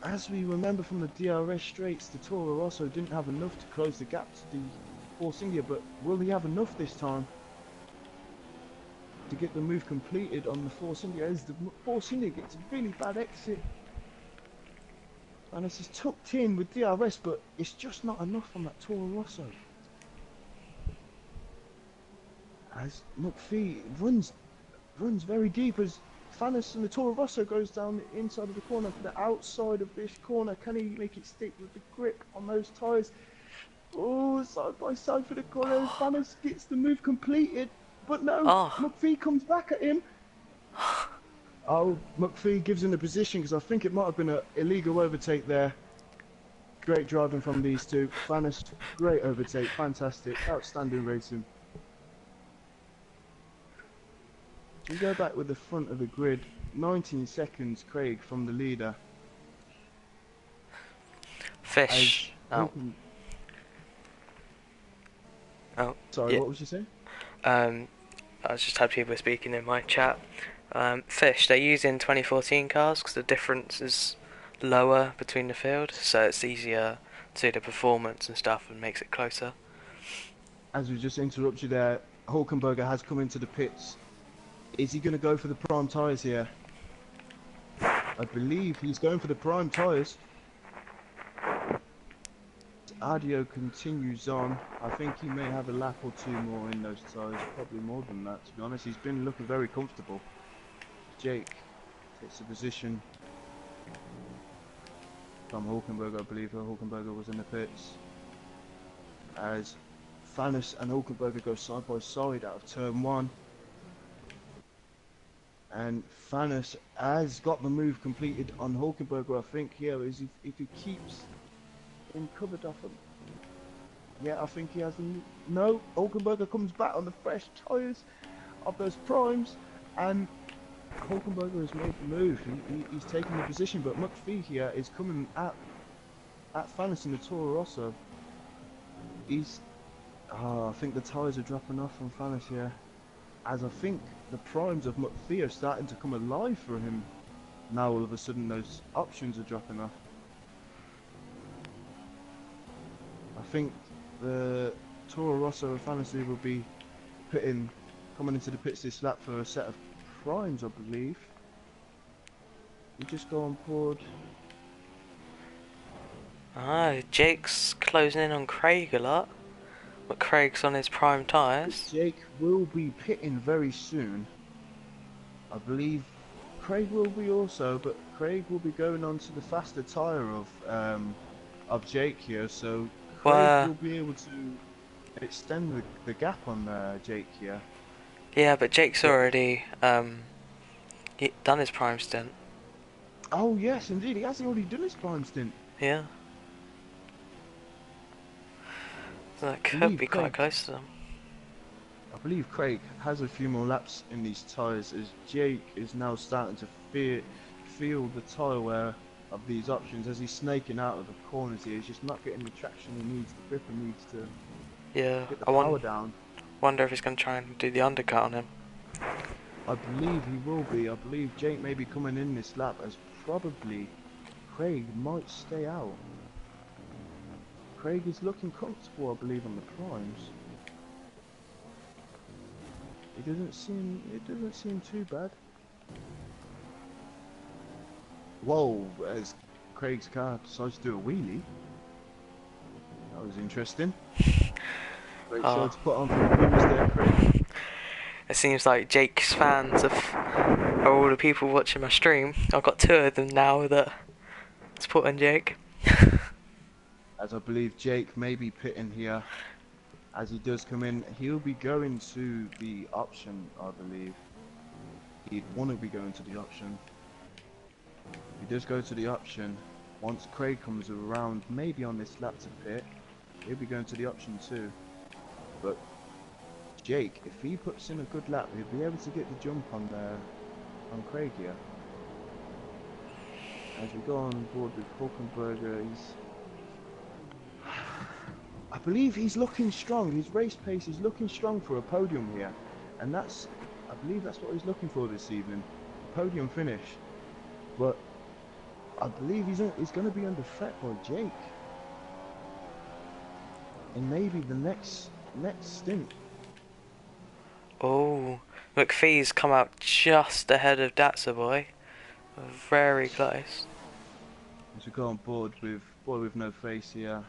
as we remember from the DRS straights, the Toro Rosso didn't have enough to close the gap to the Force India, but will he have enough this time to get the move completed on the Force India, as the Force India gets a really bad exit? And this is tucked in with DRS, but it's just not enough on that Toro Rosso. As McPhee runs very deep as Thanos and the Toro Rosso goes down the inside of the corner to the outside of this corner. Can he make it stick with the grip on those tyres? Oh, side by side for the corner. Thanos gets the move completed, but no, McPhee comes back at him. Oh, McPhee gives him the position because I think it might have been an illegal overtake there. Great driving from these two. Thanos, great overtake, fantastic, outstanding racing. We go back with the front of the grid. 19 seconds, Craig, from the leader. Fish. Sorry, what was you saying? I just had people speaking in my chat. Fish, they're using 2014 cars because the difference is lower between the field, so it's easier to do the performance and stuff and makes it closer. As we just interrupt you there, Hulkenberger has come into the pits. Is he going to go for the prime tyres here? I believe he's going for the prime tyres. Adio continues on. I think he may have a lap or two more in those tyres, probably more than that, to be honest. He's been looking very comfortable. Jake takes the position from Hulkenberger. I believe Hulkenberger was in the pits. As Thanos and Hulkenberger go side by side out of turn 1. And Thanos has got the move completed on Hulkenberger, I think, here, is if he keeps him covered off him. Yeah, I think he has him. No, Hulkenberger comes back on the fresh tyres of those primes, and Hulkenberger has made the move. He's taken the position, but McPhee here is coming at at Fannis in the Toro Rosso, he's. I think the tyres are dropping off from Fannis here, as I think the primes of McPhee are starting to come alive for him. Now all of a sudden those options are dropping off. I think the Toro Rosso of Fantasy will be coming into the pits this lap for a set of primes, I believe. We just go on board. Ah, Jake's closing in on Craig a lot. But Craig's on his prime tyres. Jake will be pitting very soon. I believe Craig will be also, but Craig will be going on to the faster tyre of Jake here, so Craig Well, will be able to extend the gap on Jake here. yeah, but Jake's already done his prime stint. Oh yes, indeed, he has already done his prime stint. Yeah. So that I could believe be quite close to them. I believe Craig has a few more laps in these tyres, as Jake is now starting to feel the tyre wear of these options as he's snaking out of the corners here. He's just not getting the traction he needs, the grip he needs to Yeah, get the I power down. wonder if he's going to try and do the undercut on him. I believe he will be. I believe Jake may be coming in this lap, as probably Craig might stay out. Craig is looking comfortable, I believe, on the primes. It doesn't seem too bad. Whoa, as Craig's car decides to do a wheelie. That was interesting. Great show to put on for the viewers there, Craig. It seems like Jake's fans are all the people watching my stream. I've got 2 of them now that supporting Jake. As I believe Jake may be pitting here. As he does come in, he'll be going to the option, I believe. He'd want to be going to the option. He does go to the option. Once Craig comes around, maybe on this lap to pit, he'll be going to the option too. But Jake, if he puts in a good lap, he'll be able to get the jump on Craig here. As we go on board with Hulkenberger, I believe he's looking strong. His race pace is looking strong for a podium here, and I believe that's what he's looking for this evening, podium finish. But I believe he's going to be under threat by Jake, and maybe the next stint. Oh, McPhee's come out just ahead of Datsa Boy. Very close. As we go on board with Boy with No Face here,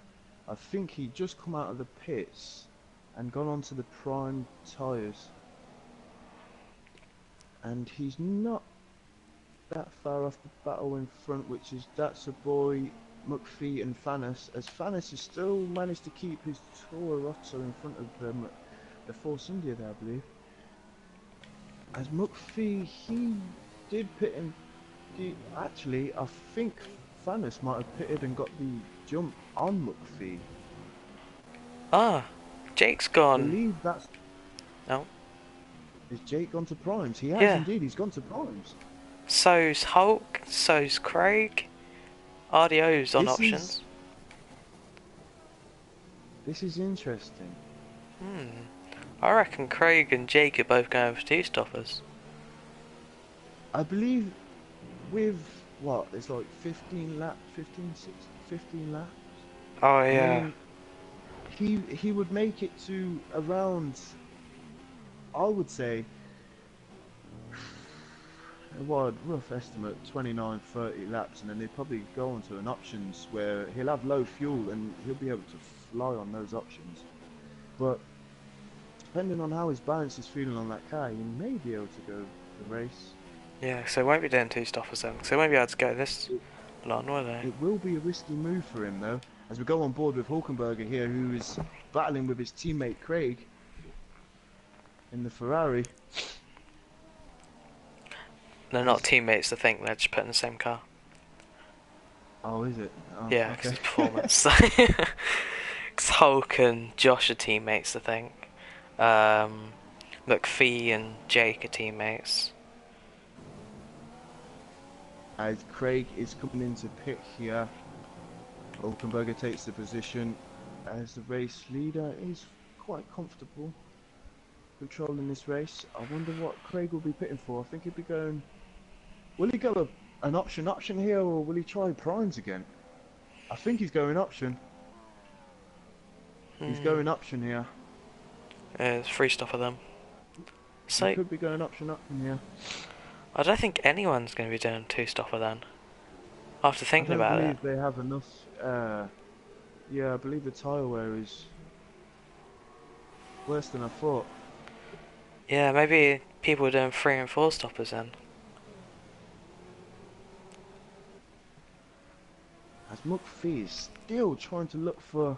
I think he just come out of the pits and gone onto the prime tyres, and he's not that far off the battle in front, which is Datsa Boy, McPhee and Fannis, as Fannis has still managed to keep his Toro Rosso in front of the Force India there, I believe. As McPhee, he did pit in. Actually, I think Fannis might have pitted and got the jump on McPhee. Ah, Jake's I gone. believe that's. No. Is Jake gone to primes? He has Yeah. indeed. He's gone to primes. So's Hulk, so's Craig. RDO's on options. This is interesting. I reckon Craig and Jake are both going for 2-stoppers. I believe with what? It's like 15 laps, 15 laps. Oh yeah. He would make it to around, I would say, a rough estimate, 29-30 laps, and then they'd probably go on to an options where he'll have low fuel and he'll be able to fly on those options. But depending on how his balance is feeling on that car, he may be able to go the race. Yeah, so won't be doing 2-stoppers then. So maybe I'd go this long, will they? It will be a risky move for him though, as we go on board with Hulkenberger here, who is battling with his teammate Craig in the Ferrari. They're not teammates, I think. They're just put in the same car. Oh, is it? Oh, Yeah, because okay. it's performance. Because Hulk and Josh are teammates, I think. McPhee and Jake are teammates. As Craig is coming into pit here, Hulkenberger takes the position as the race leader. Is quite comfortable controlling this race. I wonder what Craig will be pitting for. I think he'll be going... Will he go an option here, or will he try primes again? I think he's going option. He's going option here. It's free stuff for them. He So could be going option here. I don't think anyone's going to be doing two-stopper then. After thinking about I it. don't believe they have enough. Yeah, I believe the tyre wear is worse than I thought. Yeah, maybe people are doing 3 and 4 stoppers then. As McPhee is still trying to look for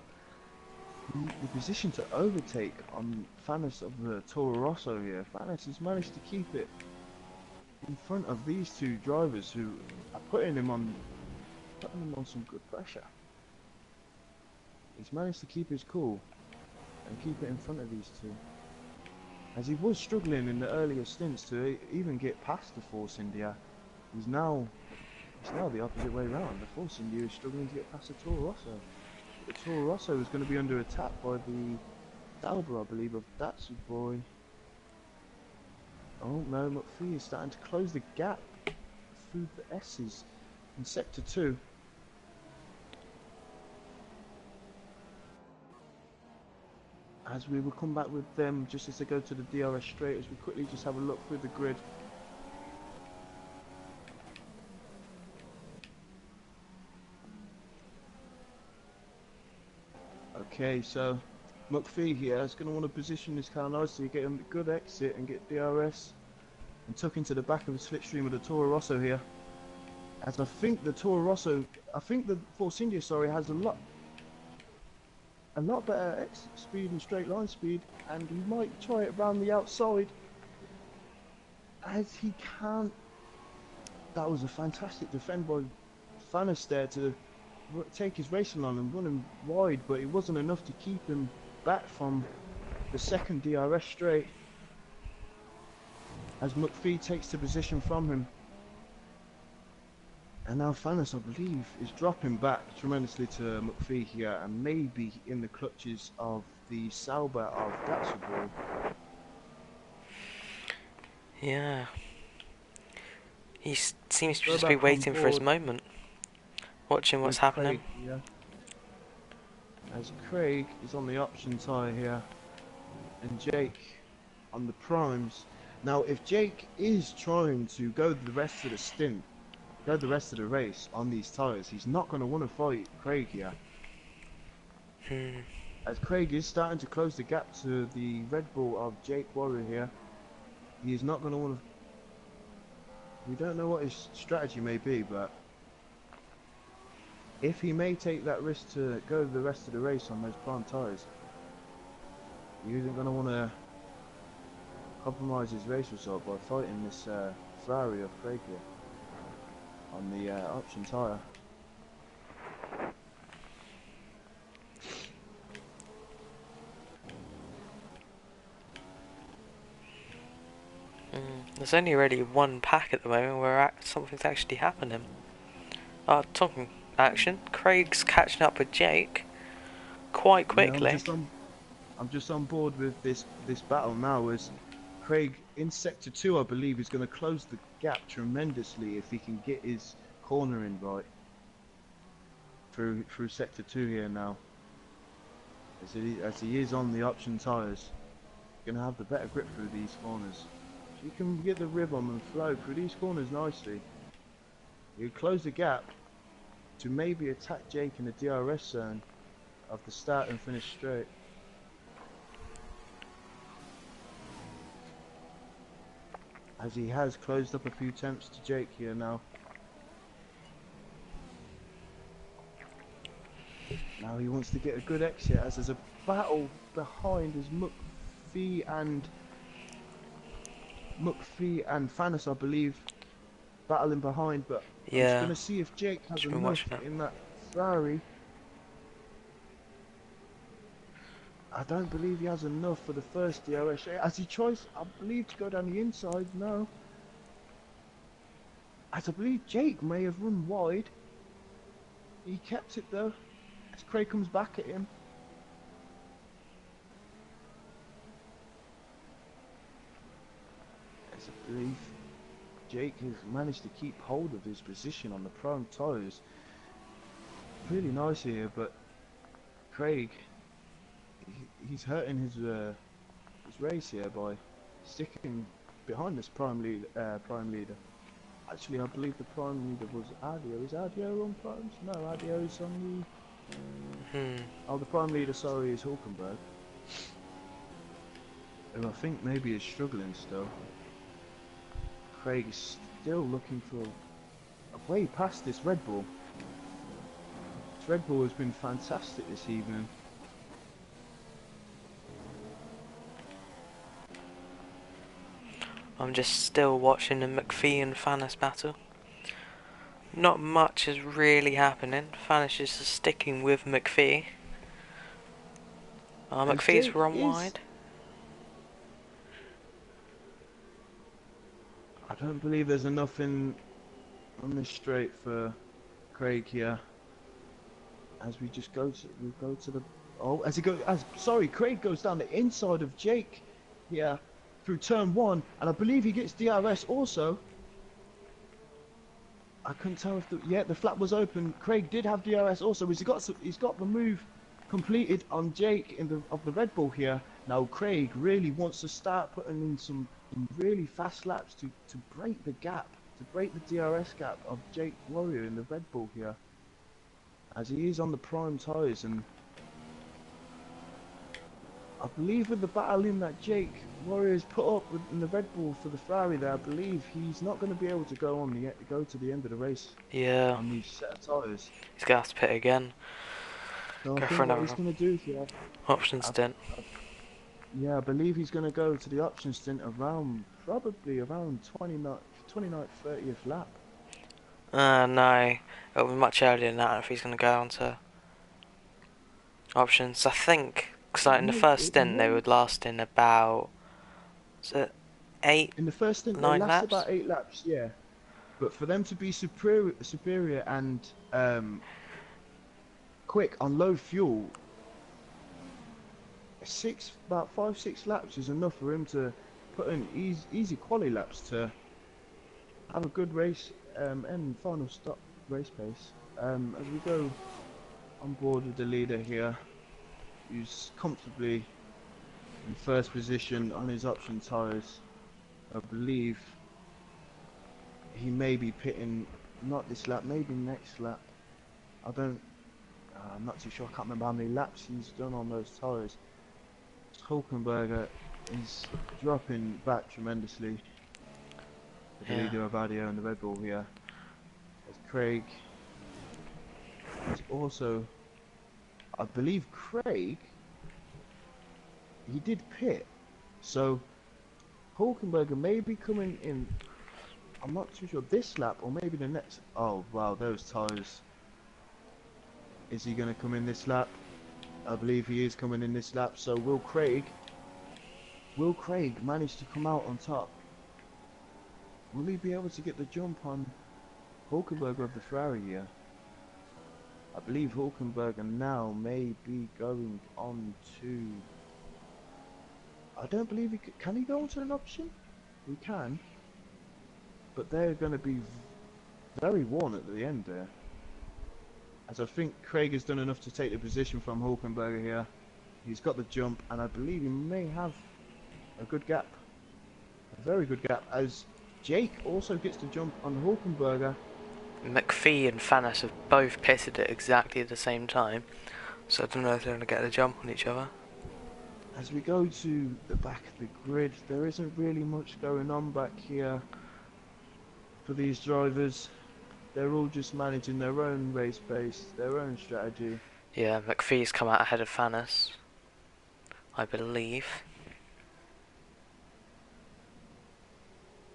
the position to overtake on Fanis of the Toro Rosso here. Fanis has managed to keep it in front of these two drivers who are putting him on some good pressure. He's managed to keep his cool and keep it in front of these two. As he was struggling in the earlier stints to even get past the Force India, it's now the opposite way round. The Force India is struggling to get past the Toro Rosso. The Toro Rosso is going to be under attack by the Sauber, I believe, of Datsu Boy. Oh no, McPhee is starting to close the gap through the S's in Sector 2. As we will come back with them just as they go to the DRS straight, as we quickly just have a look through the grid. Okay, so McPhee here is going to want to position this car nicely, get a good exit and get DRS and tuck into the back of the slipstream of the Toro Rosso here. As I think the Force India, sorry, has a lot better exit speed and straight line speed, and he might try it around the outside as he can't. That was a fantastic defend by Fanis there to take his racing line and run him wide, but it wasn't enough to keep him back from the second DRS straight as McPhee takes the position from him. And now Fanis, I believe, is dropping back tremendously to McPhee here, and maybe in the clutches of the Sauber of Datsu Boy. Yeah. He seems to Go just be back on waiting for his board moment. Watching what's with happening. Craig, yeah. As Craig is on the option tyre here, and Jake on the primes. Now, if Jake is trying to go the rest of the stint, go the rest of the race on these tyres, he's not going to want to fight Craig here. As Craig is starting to close the gap to the Red Bull of Jake Warrior here, he is not going to want to... We don't know what his strategy may be, but if he may take that risk to go the rest of the race on those prime tyres, he isn't going to want to compromise his race result by fighting this Ferrari of Craig here on the option tyre. There's only really one pack at the moment where something's actually happening. Talking action, Craig's catching up with Jake quite quickly. Yeah, I'm just on board with this battle now, as Craig in Sector 2, I believe, is going to close the gap tremendously if he can get his cornering right through Sector 2 here now. As he is on the option tyres, going to have the better grip through these corners. So you can get the rhythm and flow through these corners nicely. You close the gap to maybe attack Jake in the DRS zone of the start and finish straight. As he has closed up a few attempts to Jake here now. Now he wants to get a good exit, as there's a battle behind as McPhee and Fanis, I believe, battling behind, but I'm just going to see if Jake has enough in that Ferrari. I don't believe he has enough for the first DRS. As he tries, I believe, to go down the inside, no. As I believe Jake may have run wide. He kept it though. as Craig comes back at him. As I believe Jake has managed to keep hold of his position on the prime tyres really nice here, but Craig, he's hurting his race here by sticking behind this prime leader. Actually, I believe the prime leader was Adio. Is Adio on primes? No, Adio is on the... Oh, the prime leader, sorry, is Hulkenberg. Who I think maybe is struggling still. Craig is still looking for a way past this Red Bull. This Red Bull has been fantastic this evening. I'm just still watching the McPhee and Fanis battle. Not much is really happening. Fanis is sticking with McPhee. McPhee's Jake run is... wide. I don't believe there's enough on this straight for Craig here. As we just go to the Craig goes down the inside of Jake here through turn 1, and I believe he gets DRS also. I couldn't tell if the flap was open. Craig did have DRS also. He's got the move completed on Jake of the Red Bull here. Now Craig really wants to start putting in some really fast laps to break the gap, to break the DRS gap of Jake Warrior in the Red Bull here, as he is on the prime tyres. And I believe with the battling that Jake Warrior has put up in the Red Bull for the Ferrari there, I believe he's not going to be able to go to the end of the race. Yeah. On these set of tyres. He's going to have to pit again. So Go I for think what another he's going to do here... option stint. Yeah, I believe he's going to go to the option stint probably around 29th, 30th lap. No. It'll be much earlier than that if he's going to go on to options. I think, because like in the first stint they would last in about... Is it 8? In the first stint, 9 they last laps? about 8 laps, yeah. But for them to be superior and quick on low fuel, about 5-6 laps is enough for him to put in easy quali laps to have a good race and final stop race pace. As we go on board with the leader here, who's comfortably in first position on his option tyres. I believe he may be pitting, not this lap, maybe next lap. I'm not too sure, I can't remember how many laps he's done on those tyres. Hulkenberger is dropping back tremendously. The leader of Adio and the Red Bull here. As Craig is also, I believe Craig, he did pit. So Hulkenberger may be coming in, I'm not too sure, this lap or maybe the next. Oh wow, those tyres. Is he going to come in this lap? I believe he is coming in this lap. So will Craig manage to come out on top? Will he be able to get the jump on Hulkenberger of the Ferrari here? I believe Hulkenberger now may be going on to... I don't believe he can he go onto an option? He can. But they're going to be very worn at the end there. As I think Craig has done enough to take the position from Hulkenberger here. He's got the jump, and I believe he may have a good gap. A very good gap, as Jake also gets the jump on Hulkenberger. McPhee and Fanis have both pitted at exactly the same time, so I don't know if they're going to get a jump on each other. As we go to the back of the grid, there isn't really much going on back here for these drivers. They're all just managing their own race pace, their own strategy. Yeah, McPhee's come out ahead of Fanis, I believe.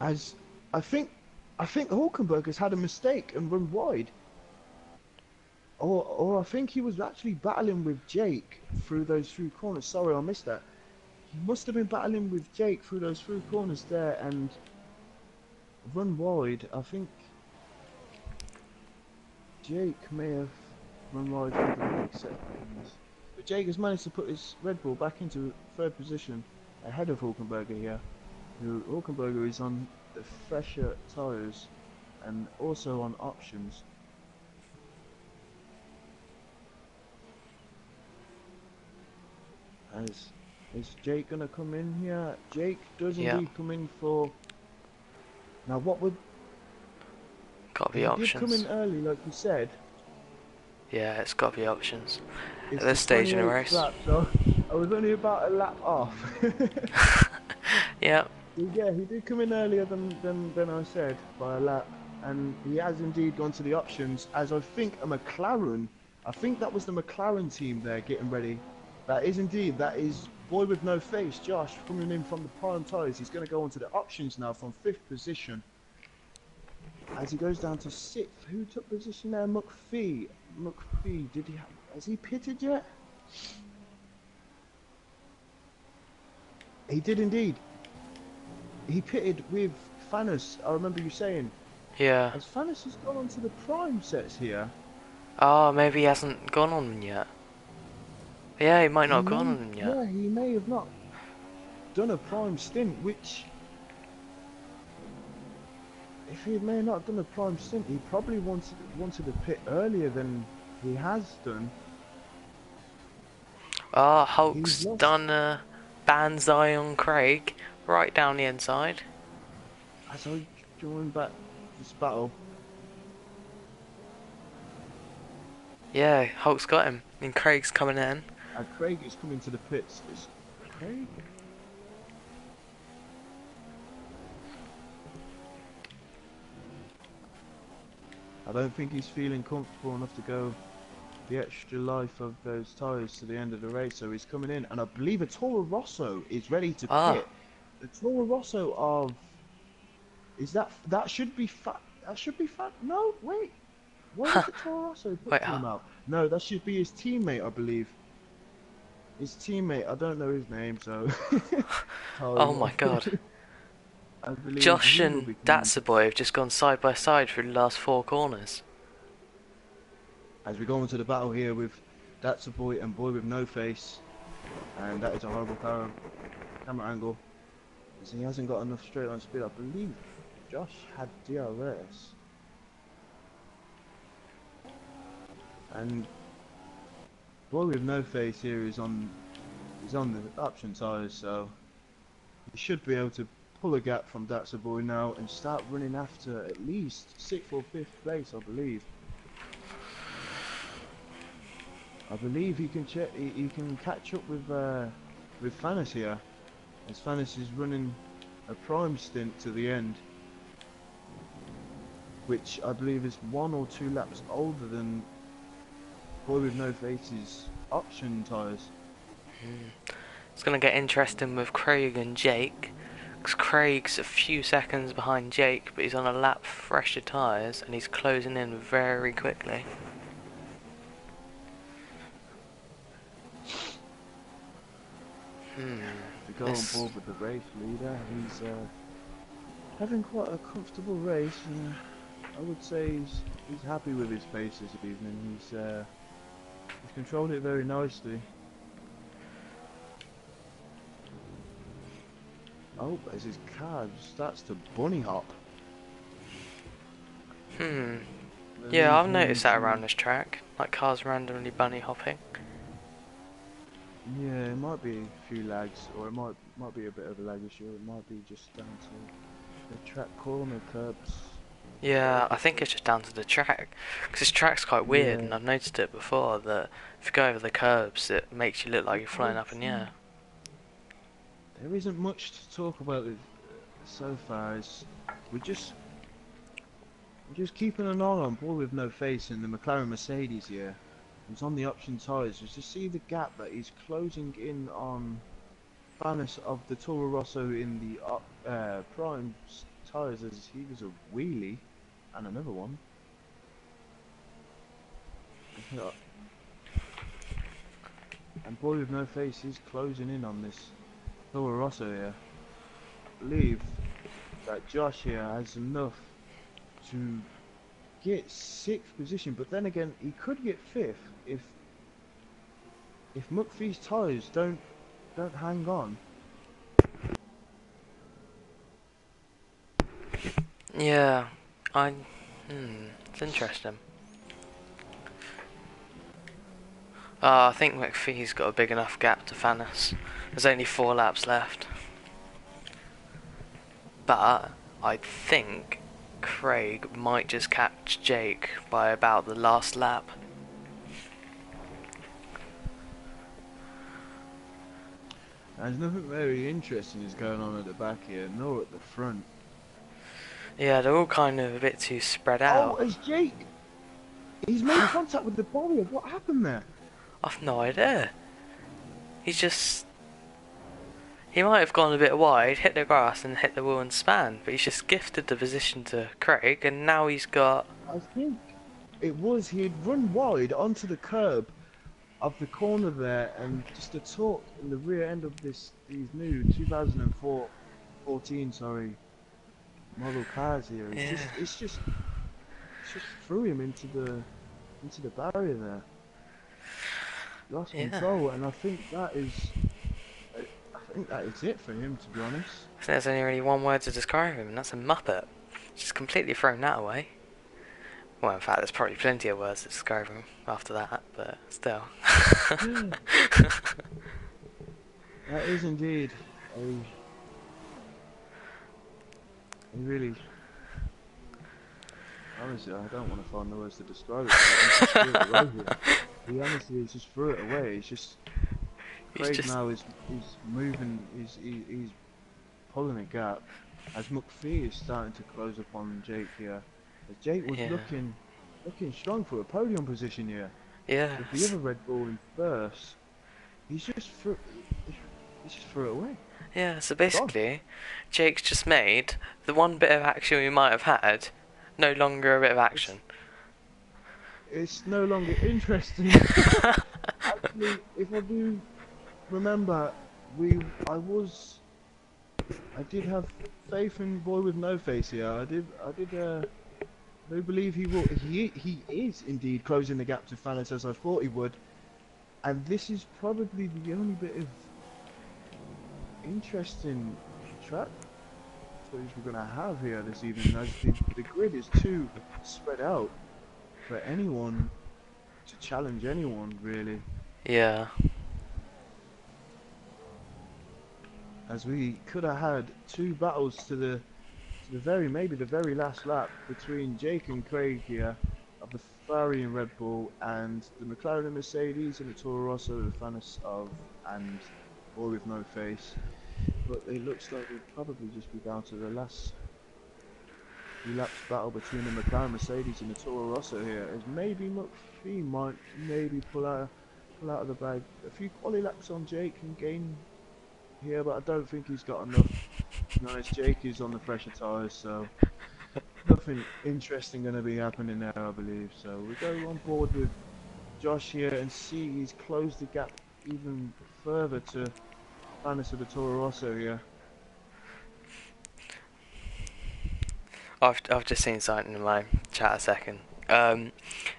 As I think Hulkenberger's had a mistake and run wide. Or I think he was actually battling with Jake through those through corners. Sorry, I missed that. He must have been battling with Jake through those through corners there and run wide. I think Jake may have run wide for the next seconds. But Jake has managed to put his Red Bull back into third position ahead of Hulkenberger here. Hulkenberger is on the fresher tyres and also on options. Is Jake gonna come in here? Jake does Yeah. indeed come in for. Now what would Gotta be he did come in options. early, like you said. Yeah, it's gotta be options. At It's the this stage in the 28th race. lap, so I was only about a lap off. Yeah. Yeah, he did come in earlier than I said by a lap, and he has indeed gone to the options. As I think a McLaren, I think that was the McLaren team there getting ready. That is boy with no face, Josh, coming in from the prime tyres. He's going to go onto the options now from 5th position. As he goes down to 6th, who took position there? McPhee. McPhee, has he pitted yet? He did indeed. He pitted with Fanis. I remember you saying. Yeah. As Fanis has gone onto the prime sets here, Oh, maybe he hasn't gone on them yet. Yeah, he might not have gone on them yet. yeah, he may have not done a prime stint, which, if he may not have done a prime stint, he probably wanted to pit earlier than he has done. Oh, He's Hulk's lost. done a banzai on Craig, right down the inside. As I join back this battle, Yeah, Hulk's got him. And Craig's coming in. and Craig is coming to the pits. Is Craig? I don't think he's feeling comfortable enough to go the extra life of those tyres to the end of the race, so he's coming in, and I believe a Toro Rosso is ready to Ah. pit. The Toro Rosso of that should be fat. That should be fat. No, wait. Why is the Toro Rosso Wait, putting him out? No, that should be his teammate, I believe. His teammate. I don't know his name, so. Oh my god. I believe Josh he will and be coming. That's a Boy have just gone side by side through the last 4 corners. As we go into the battle here with That's a Boy and Boy with No Face, and that is a horrible camera angle, as he hasn't got enough straight line speed. I believe Josh had DRS, and Boy with No Face here is on the option tyres, so he should be able to pull a gap from That's a Boy now and start running after at least 6th or 5th place, I believe. I believe he can catch up with Fanis here, as Fanis is running a prime stint to the end, which I believe is 1 or 2 laps older than Boy with No Face's option tyres. It's going to get interesting with Craig and Jake, because Craig's a few seconds behind Jake, but he's on a lap fresher tyres and he's closing in very quickly. To go on board with the race leader, he's having quite a comfortable race, and I would say he's happy with his pace this evening. He's controlled it very nicely. Oh, as his car starts to bunny hop. Yeah, I've noticed that around this track, like cars randomly bunny hopping. Yeah, it might be a few lags, or it might be a bit of a lag issue. It might be just down to the track corner curbs. Yeah, I think it's just down to the track, because this track's quite weird, and I've noticed it before, that if you go over the curbs, it makes you look like you're flying up in the air. There isn't much to talk about so far. We're just keeping an eye on Boy with No Face in the McLaren Mercedes here. He's on the option tyres. Just to see the gap that he's closing in on Fanis of the Toro Rosso in the prime tyres, as he was a wheelie and another one. And Boy with No Face is closing in on this Toro Rosso here. I believe that Josh here has enough to get 6th position, but then again, he could get 5th if McPhee's tyres don't hang on. Yeah, it's interesting. I think McPhee's got a big enough gap to Fanis. There's only 4 laps left. But I think Craig might just catch Jake by about the last lap. There's nothing very interesting is going on at the back here, nor at the front. Yeah, they're all kind of a bit too spread out. Oh, it's Jake! He's made contact with the barrier. What happened there? I've no idea. He might have gone a bit wide, hit the grass and hit the wheel and span, but he's just gifted the position to Craig, and now he's got... I think he had run wide onto the curb of the corner there, and just a torque in the rear end of these new 2014 model cars here. It's just threw him into the barrier there. Lost control, and I think that is it for him, to be honest. I think there's only really one word to describe him, and that's a muppet. Just completely thrown that away. Well, in fact, there's probably plenty of words to describe him after that, but still. That is indeed a really... Honestly, I don't want to find the words to describe it. He honestly just threw it away. It's just... Craig now is moving, he's pulling a gap, as McPhee is starting to close upon Jake here. As Jake was looking strong for a podium position here. Yeah. With the other Red Bull in first, he just threw it away. Yeah, so basically, Jake's just made the one bit of action we might have had no longer a bit of action. It's no longer interesting. Actually, if I do remember, I did have faith in Boy with No Face here. I do believe he will. He is indeed closing the gap to Fanis as I thought he would, and this is probably the only bit of interesting track footage we're gonna have here this evening, as the grid is too spread out for anyone to challenge anyone, really. Yeah. As we could have had 2 battles to the maybe the very last lap between Jake and Craig here of the Ferrari and Red Bull, and the McLaren and Mercedes and the Toro Rosso, the Fanis and Boy with No Face. But it looks like we'll probably just be down to the last few laps battle between the McLaren, Mercedes and the Toro Rosso here, as maybe McPhee might pull out of the bag. A few quali laps on Jake and gain here, but I don't think he's got enough. To be honest, Jake is on the fresher tyres, so nothing interesting going to be happening there, I believe. So we go on board with Josh here and see he's closed the gap even further to Fanis of the Toro Rosso here. I've just seen something in my chat a second.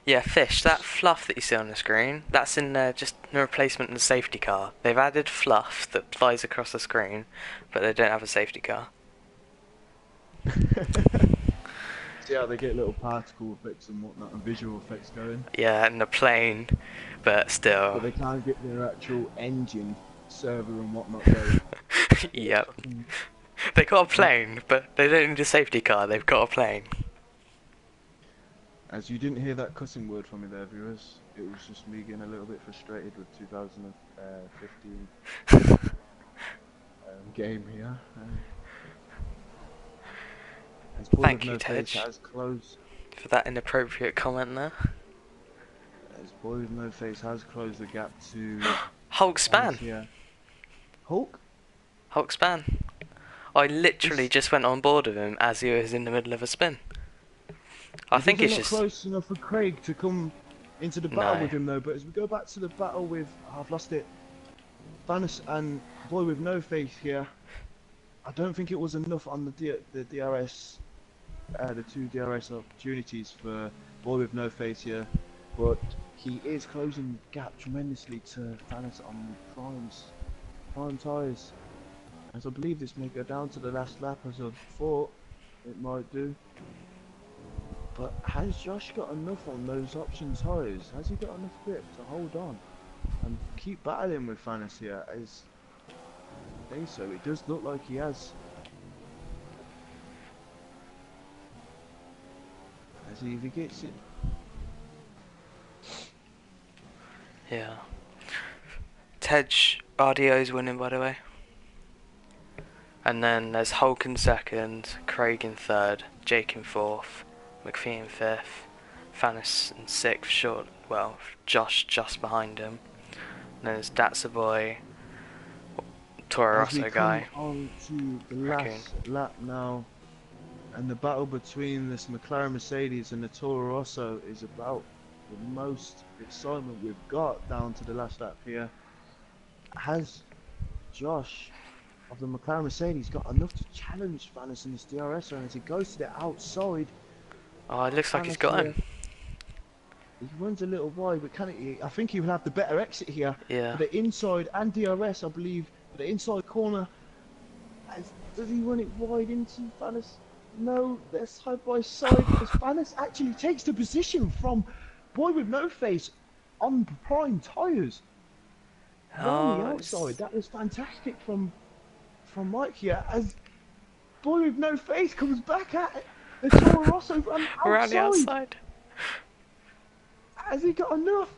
Yeah, Fish, that fluff that you see on the screen, that's in just a replacement in the safety car. They've added fluff that flies across the screen, but they don't have a safety car. See how they get little particle effects and whatnot and visual effects going. Yeah, and the plane, but still. But they can't get their actual engine, server and whatnot going. Yep. They got a plane, but they don't need a safety car, they've got a plane. As you didn't hear that cussing word from me there, viewers, it was just me getting a little bit frustrated with 2015 game here. Thank you, Tej, for that inappropriate comment there. As Boy with No Face has closed the gap to... Hulk Span! Yeah. Hulk? Hulk Span. I literally just went on board with him as he was in the middle of a spin. I think it's just... close enough for Craig to come into the battle with him though, but as we go back to the battle with... Oh, I've lost it. Fanis and Boy with No Face here. I don't think it was enough on the DRS the two DRS opportunities for Boy with No Face here, but he is closing the gap tremendously to Thanos on prime tyres. As I believe this may go down to the last lap as I thought it might do. But has Josh got enough on those option tyres? Has he got enough grip to hold on and keep battling with Thanos here? I think so. It does look like he has. As he gets it. Yeah. Tej RDO's winning, by the way. And then there's Hulk in second, Craig in third, Jake in fourth, McPhee in fifth, Thanos in sixth, Josh just behind him. And then there's Datsa Boy, Toro As we Rosso come guy, on to the Raccoon. last lap now, and the battle between this McLaren Mercedes and the Toro Rosso is about the most excitement we've got down to the last lap here. Has Josh of the McLaren Mercedes got enough to challenge Thanos in this DRS run as he goes to the outside? Oh, it looks like he's Thanos got here, him. he runs a little wide, but I think he will have the better exit here Yeah. for the inside and DRS, I believe, for the inside corner. Does he run it wide into Thanos? No, they're side by side as Thanos actually takes the position from Boy with No Face on prime tyres. Around the outside, that was fantastic from Mike here as Boy with No Face comes back at it. The Toro Rosso from Around the outside. outside. Has he got enough?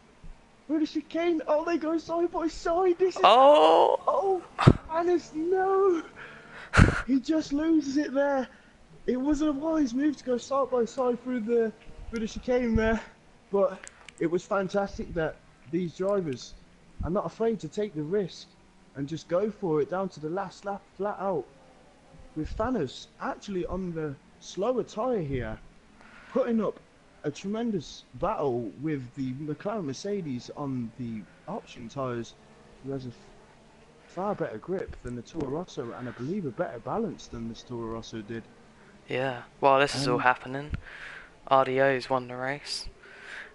With the chicane, oh, they go side by side. This is Oh! Thanos, no! He just loses it there. It was a wise move to go side by side through the chicane there, but it was fantastic that these drivers are not afraid to take the risk and just go for it down to the last lap flat out. With Thanos actually on the slower tyre here, putting up a tremendous battle with the McLaren Mercedes on the option tyres, who has a far better grip than the Toro Rosso and I believe a better balance than this Toro Rosso did. Yeah. While this is all happening, RDO's won the race.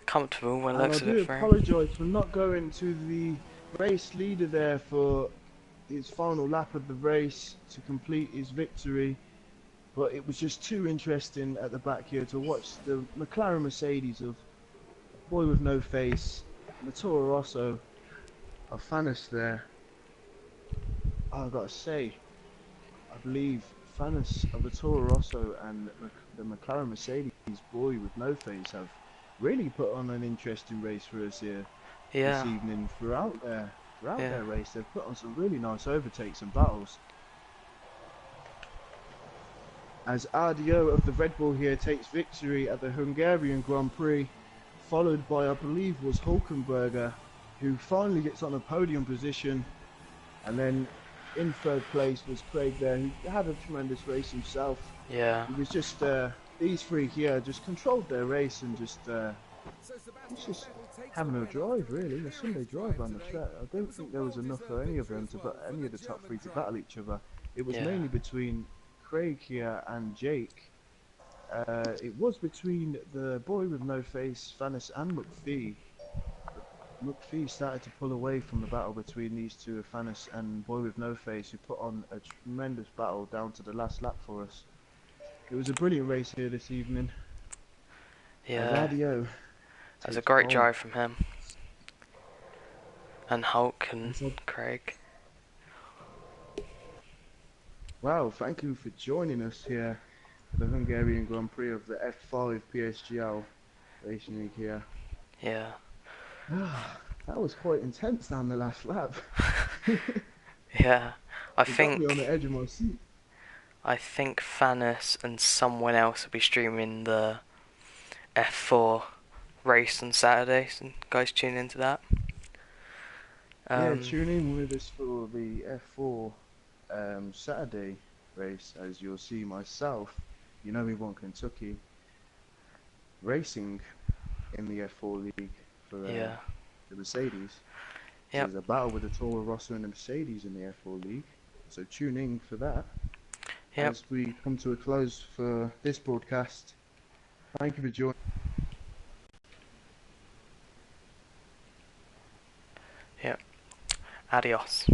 Comfortable when it looks at it for him. I do apologise for not going to the race leader there for his final lap of the race to complete his victory, but it was just too interesting at the back here to watch the McLaren Mercedes of Boy with No Face, the Toro Rosso of Thanos there. I've got to say, I believe Thanos of the Toro Rosso and the McLaren Mercedes Boy with No Face have really put on an interesting race for us here this evening. Throughout their race, they've put on some really nice overtakes and battles. As RDO of the Red Bull here takes victory at the Hungarian Grand Prix, followed by, I believe, was Hulkenberger, who finally gets on a podium position, and then in third place was Craig there, who had a tremendous race himself. Yeah. It was just these three here just controlled their race and just having a drive, really, a Sunday drive on the track. I don't think there was enough for any of them any of the top three to battle each other. It was mainly between Craig here and Jake. It was between the Boy with No Face, Thanos and McPhee. McPhee started to pull away from the battle between these two, Thanos and Boy with No Face, who put on a tremendous battle down to the last lap for us. It was a brilliant race here this evening. Yeah. That was a great drive from him. And Hulk and Craig. Wow, thank you for joining us here for the Hungarian Grand Prix of the F5 PSGL Racing League here. Yeah. That was quite intense down the last lap. Yeah, I think got me on the edge of my seat. I think Thanos and someone else will be streaming the F4 race on Saturday, so guys tune into that. Yeah, tune in with us for the F4 Saturday race, as you'll see myself, you know me want Kentucky, racing in the F4 League for the Mercedes. Yep. There's a battle with the Toro Rosso and the Mercedes in the F4 League, so tune in for that. Yep. as we come to a close for this broadcast. Thank you for joining. Yep. Adios.